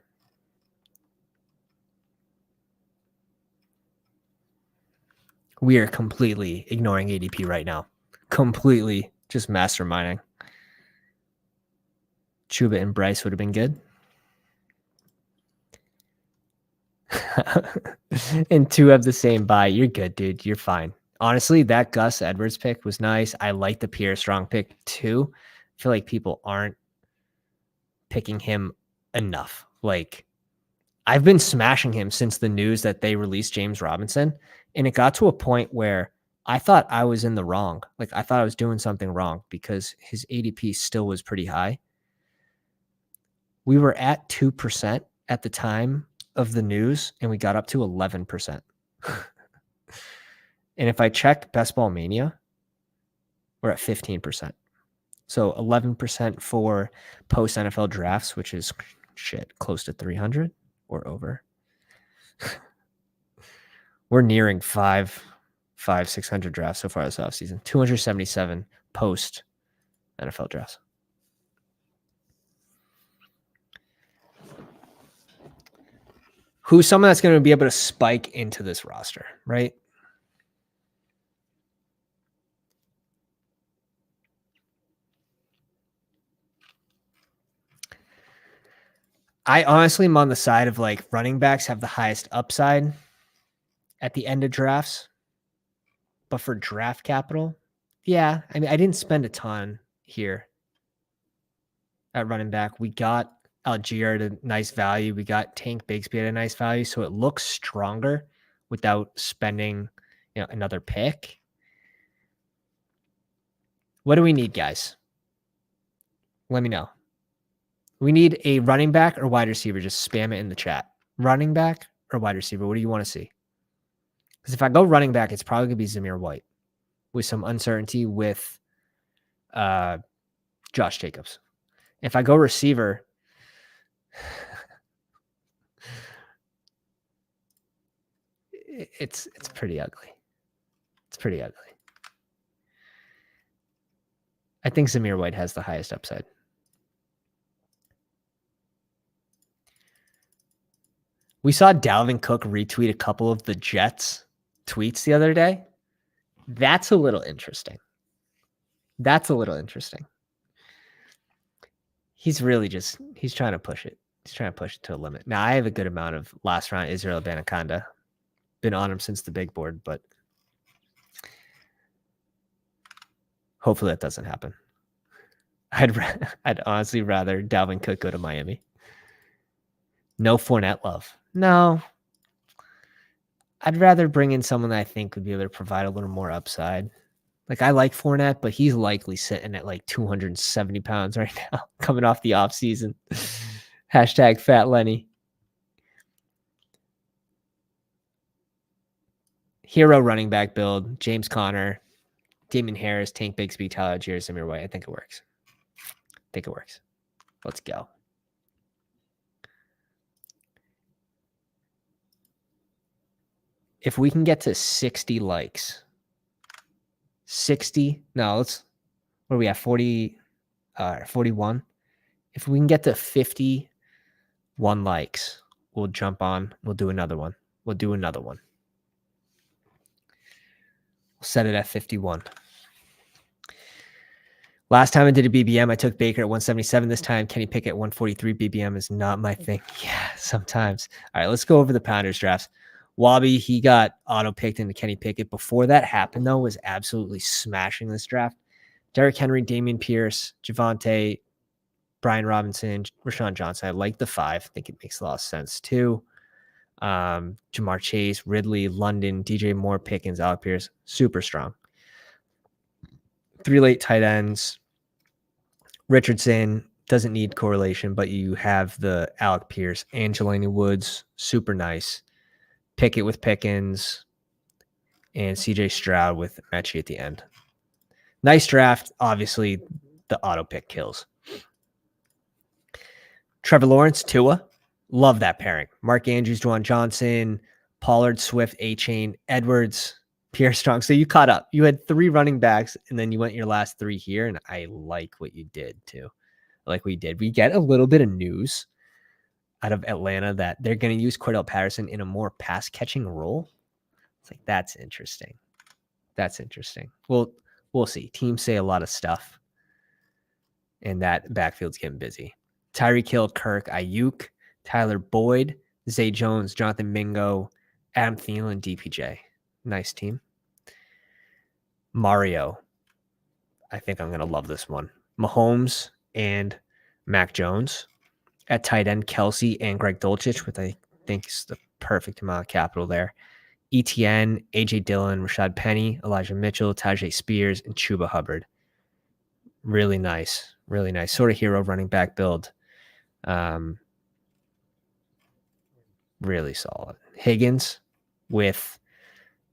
We are completely ignoring ADP right now. Completely just masterminding. Chuba and Bryce would have been good. And 2 have the same buy. You're good, dude. You're fine. Honestly, that Gus Edwards pick was nice. I like the Pierre Strong pick too. I feel like people aren't picking him enough. Like, I've been smashing him since the news that they released James Robinson. And it got to a point where I thought I was in the wrong. Like, I thought I was doing something wrong because his ADP still was pretty high. We were at 2% at the time of the news, and we got up to 11%. And if I check Best Ball Mania, we're at 15%. So 11% for post NFL drafts, which is close to 300 or over. We're nearing 600 drafts so far this offseason. 277 post NFL drafts. Who's someone that's going to be able to spike into this roster, right? I honestly am on the side of like running backs have the highest upside at the end of drafts. But for draft capital, yeah, I mean, I didn't spend a ton here at running back. We got Algier at a nice value. We got Tank Bigsby at a nice value. So it looks stronger without spending, another pick. What do we need, guys? Let me know. We need a running back or wide receiver. Just spam it in the chat. Running back or wide receiver? What do you want to see? Because if I go running back, it's probably going to be Zamir White with some uncertainty with Josh Jacobs. If I go receiver, it's pretty ugly. It's pretty ugly. I think Zamir White has the highest upside. We saw Dalvin Cook retweet a couple of the Jets tweets the other day. That's a little interesting. He's really he's trying to push it. He's trying to push it to a limit. Now, I have a good amount of last round Israel Banaconda. Been on him since the big board, but hopefully that doesn't happen. I'd honestly rather Dalvin Cook go to Miami. No Fournette love. No. I'd rather bring in someone that I think would be able to provide a little more upside. Like, I like Fournette, but he's likely sitting at like 270 pounds right now, coming off the offseason. Hashtag Fat Lenny. hero running back build, James Conner, Damon Harris, Tank Bigsby, Tyler Algier, Samir White. I think it works. Let's go. If we can get to 60 likes, 60, no, what are we at? 41. If we can get to 51 likes, we'll jump on. We'll do another one. We'll set it at 51. Last time I did a BBM, I took Baker at 177. This time, Kenny Pickett at 143. BBM is not my thing. Yeah, sometimes. All right, let's go over the Pounders drafts. Wabi, he got auto-picked into Kenny Pickett. Before that happened, though, was absolutely smashing this draft. Derrick Henry, Dameon Pierce, Javonte, Brian Robinson, Rashawn Johnson. I like the 5. I think it makes a lot of sense, too. Jamar Chase, Ridley, London, DJ Moore, Pickens, Alec Pierce. Super strong. 3 late tight ends. Richardson doesn't need correlation, but you have the Alec Pierce, Angelina Woods, super nice. Pickett with Pickens, and CJ Stroud with Mechie at the end. Nice draft. Obviously, the auto pick kills. Trevor Lawrence, Tua. Love that pairing. Mark Andrews, Juwan Johnson, Pollard, Swift, A-Chain, Edwards, Pierre Strong. So you caught up. You had 3 running backs, and then you went your last 3 here, and I like what you did, too. We get a little bit of news out of Atlanta that they're going to use Cordell Patterson in a more pass-catching role. It's like, that's interesting. We'll see. Teams say a lot of stuff, and that backfield's getting busy. Tyreek Hill, Kirk, Ayuk, Tyler Boyd, Zay Jones, Jonathan Mingo, Adam Thielen, DPJ. Nice team. Mario. I think I'm going to love this one. Mahomes and Mac Jones. At tight end, Kelsey and Greg Dulcich, which I think is the perfect amount of capital there. ETN, AJ Dillon, Rashad Penny, Elijah Mitchell, Tajay Spears, and Chuba Hubbard. Really nice. Sort of hero running back build. Really solid. Higgins with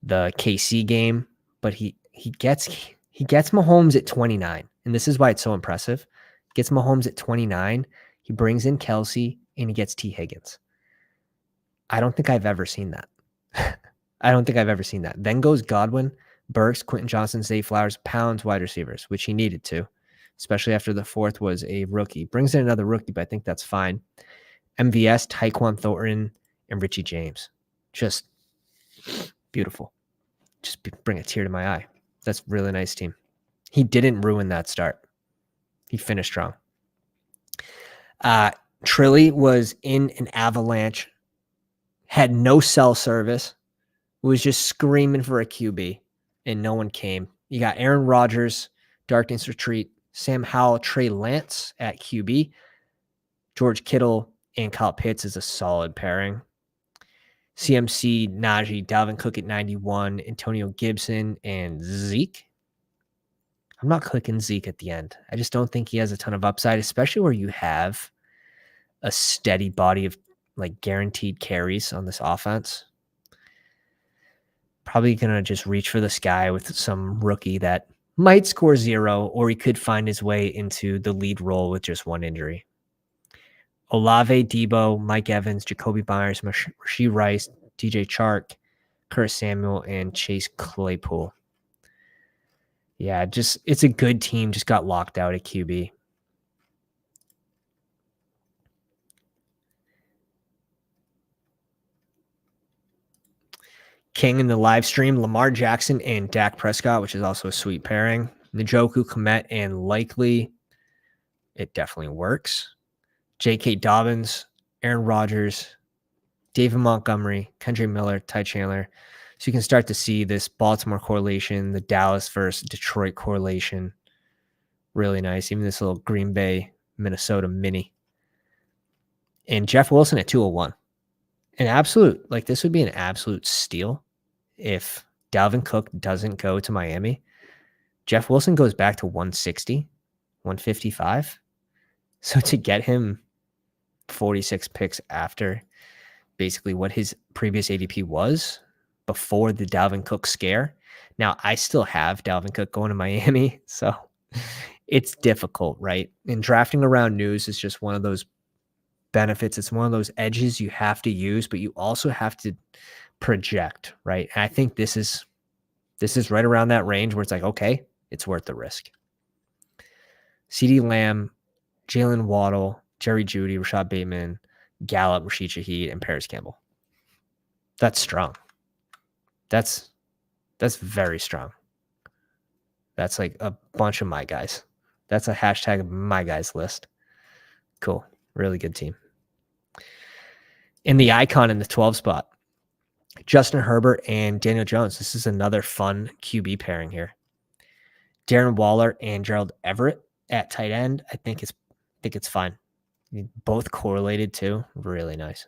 the KC game, but he gets Mahomes at 29, and this is why it's so impressive. Gets Mahomes at 29. He brings in Kelsey, and he gets T. Higgins. I don't think I've ever seen that. Then goes Godwin, Burks, Quentin Johnson, Zay Flowers, Pounds, wide receivers, which he needed to, especially after the 4th was a rookie. Brings in another rookie, but I think that's fine. MVS, Tyquan Thornton, and Richie James. Just beautiful. Just bring a tear to my eye. That's a really nice team. He didn't ruin that start. He finished strong. Trilly was in an avalanche, had no cell service, was just screaming for a QB, and no one came. You got Aaron Rodgers, Darkness Retreat, Sam Howell, Trey Lance at QB. George Kittle and Kyle Pitts is a solid pairing. CMC, Najee, Dalvin Cook at 91, Antonio Gibson, and Zeke. I'm not clicking Zeke at the end. I just don't think he has a ton of upside, especially where you have a steady body of guaranteed carries on this offense. Probably going to just reach for the sky with some rookie that might score 0, or he could find his way into the lead role with just 1 injury. Olave, Debo, Mike Evans, Jacoby Myers, Rashee Rice, DJ Chark, Curtis Samuel, and Chase Claypool. Yeah, it's a good team. Just got locked out at QB. King in the live stream, Lamar Jackson and Dak Prescott, which is also a sweet pairing. Njoku, Kmet, and Likely. It definitely works. J.K. Dobbins, Aaron Rodgers, David Montgomery, Kendrick Miller, Ty Chandler. So you can start to see this Baltimore correlation, the Dallas versus Detroit correlation. Really nice. Even this little Green Bay, Minnesota mini. And Jeff Wilson at 201. This would be an absolute steal if Dalvin Cook doesn't go to Miami. Jeff Wilson goes back to 160, 155. So to get him 46 picks after basically what his previous ADP was, before the Dalvin Cook scare. Now, I still have Dalvin Cook going to Miami, so it's difficult, right? And drafting around news is just one of those benefits. It's one of those edges you have to use, but you also have to project, right? And I think this is right around that range where it's like, okay, it's worth the risk. CeeDee Lamb, Jalen Waddle, Jerry Jeudy, Rashad Bateman, Gallup, Rashid Shaheed, and Paris Campbell. That's strong. That's very strong. That's like a bunch of my guys. That's a hashtag my guys list. Cool. Really good team. In the icon in the 12 spot, Justin Herbert and Daniel Jones. This is another fun QB pairing here. Darren Waller and Gerald Everett at tight end. I think it's fine. Both correlated too. Really nice.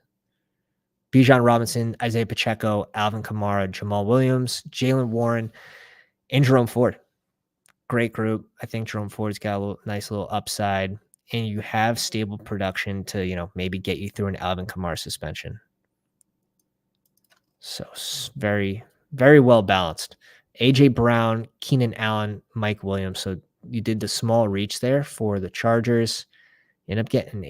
Bijan Robinson, Isaiah Pacheco, Alvin Kamara, Jamal Williams, Jalen Warren, and Jerome Ford. Great group. I think Jerome Ford's got a nice little upside, and you have stable production to, maybe get you through an Alvin Kamara suspension. So very, very well balanced. AJ Brown, Keenan Allen, Mike Williams. So you did the small reach there for the Chargers. You end up getting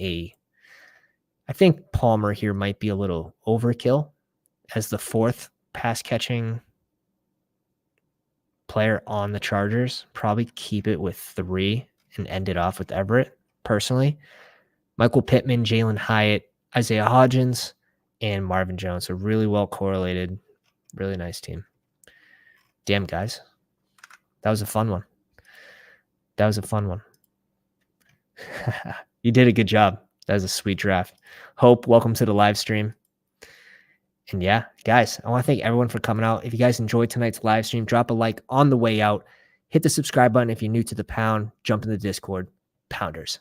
I think Palmer here might be a little overkill as the fourth pass catching player on the Chargers. Probably keep it with 3 and end it off with Everett, personally. Michael Pittman, Jalen Hyatt, Isaiah Hodgins, and Marvin Jones. So really well correlated. Really nice team. Damn, guys. That was a fun one. You did a good job. That was a sweet draft. Hope, welcome to the live stream. And yeah, guys, I want to thank everyone for coming out. If you guys enjoyed tonight's live stream, drop a like on the way out. Hit the subscribe button if you're new to the pound. Jump in the Discord. Pounders.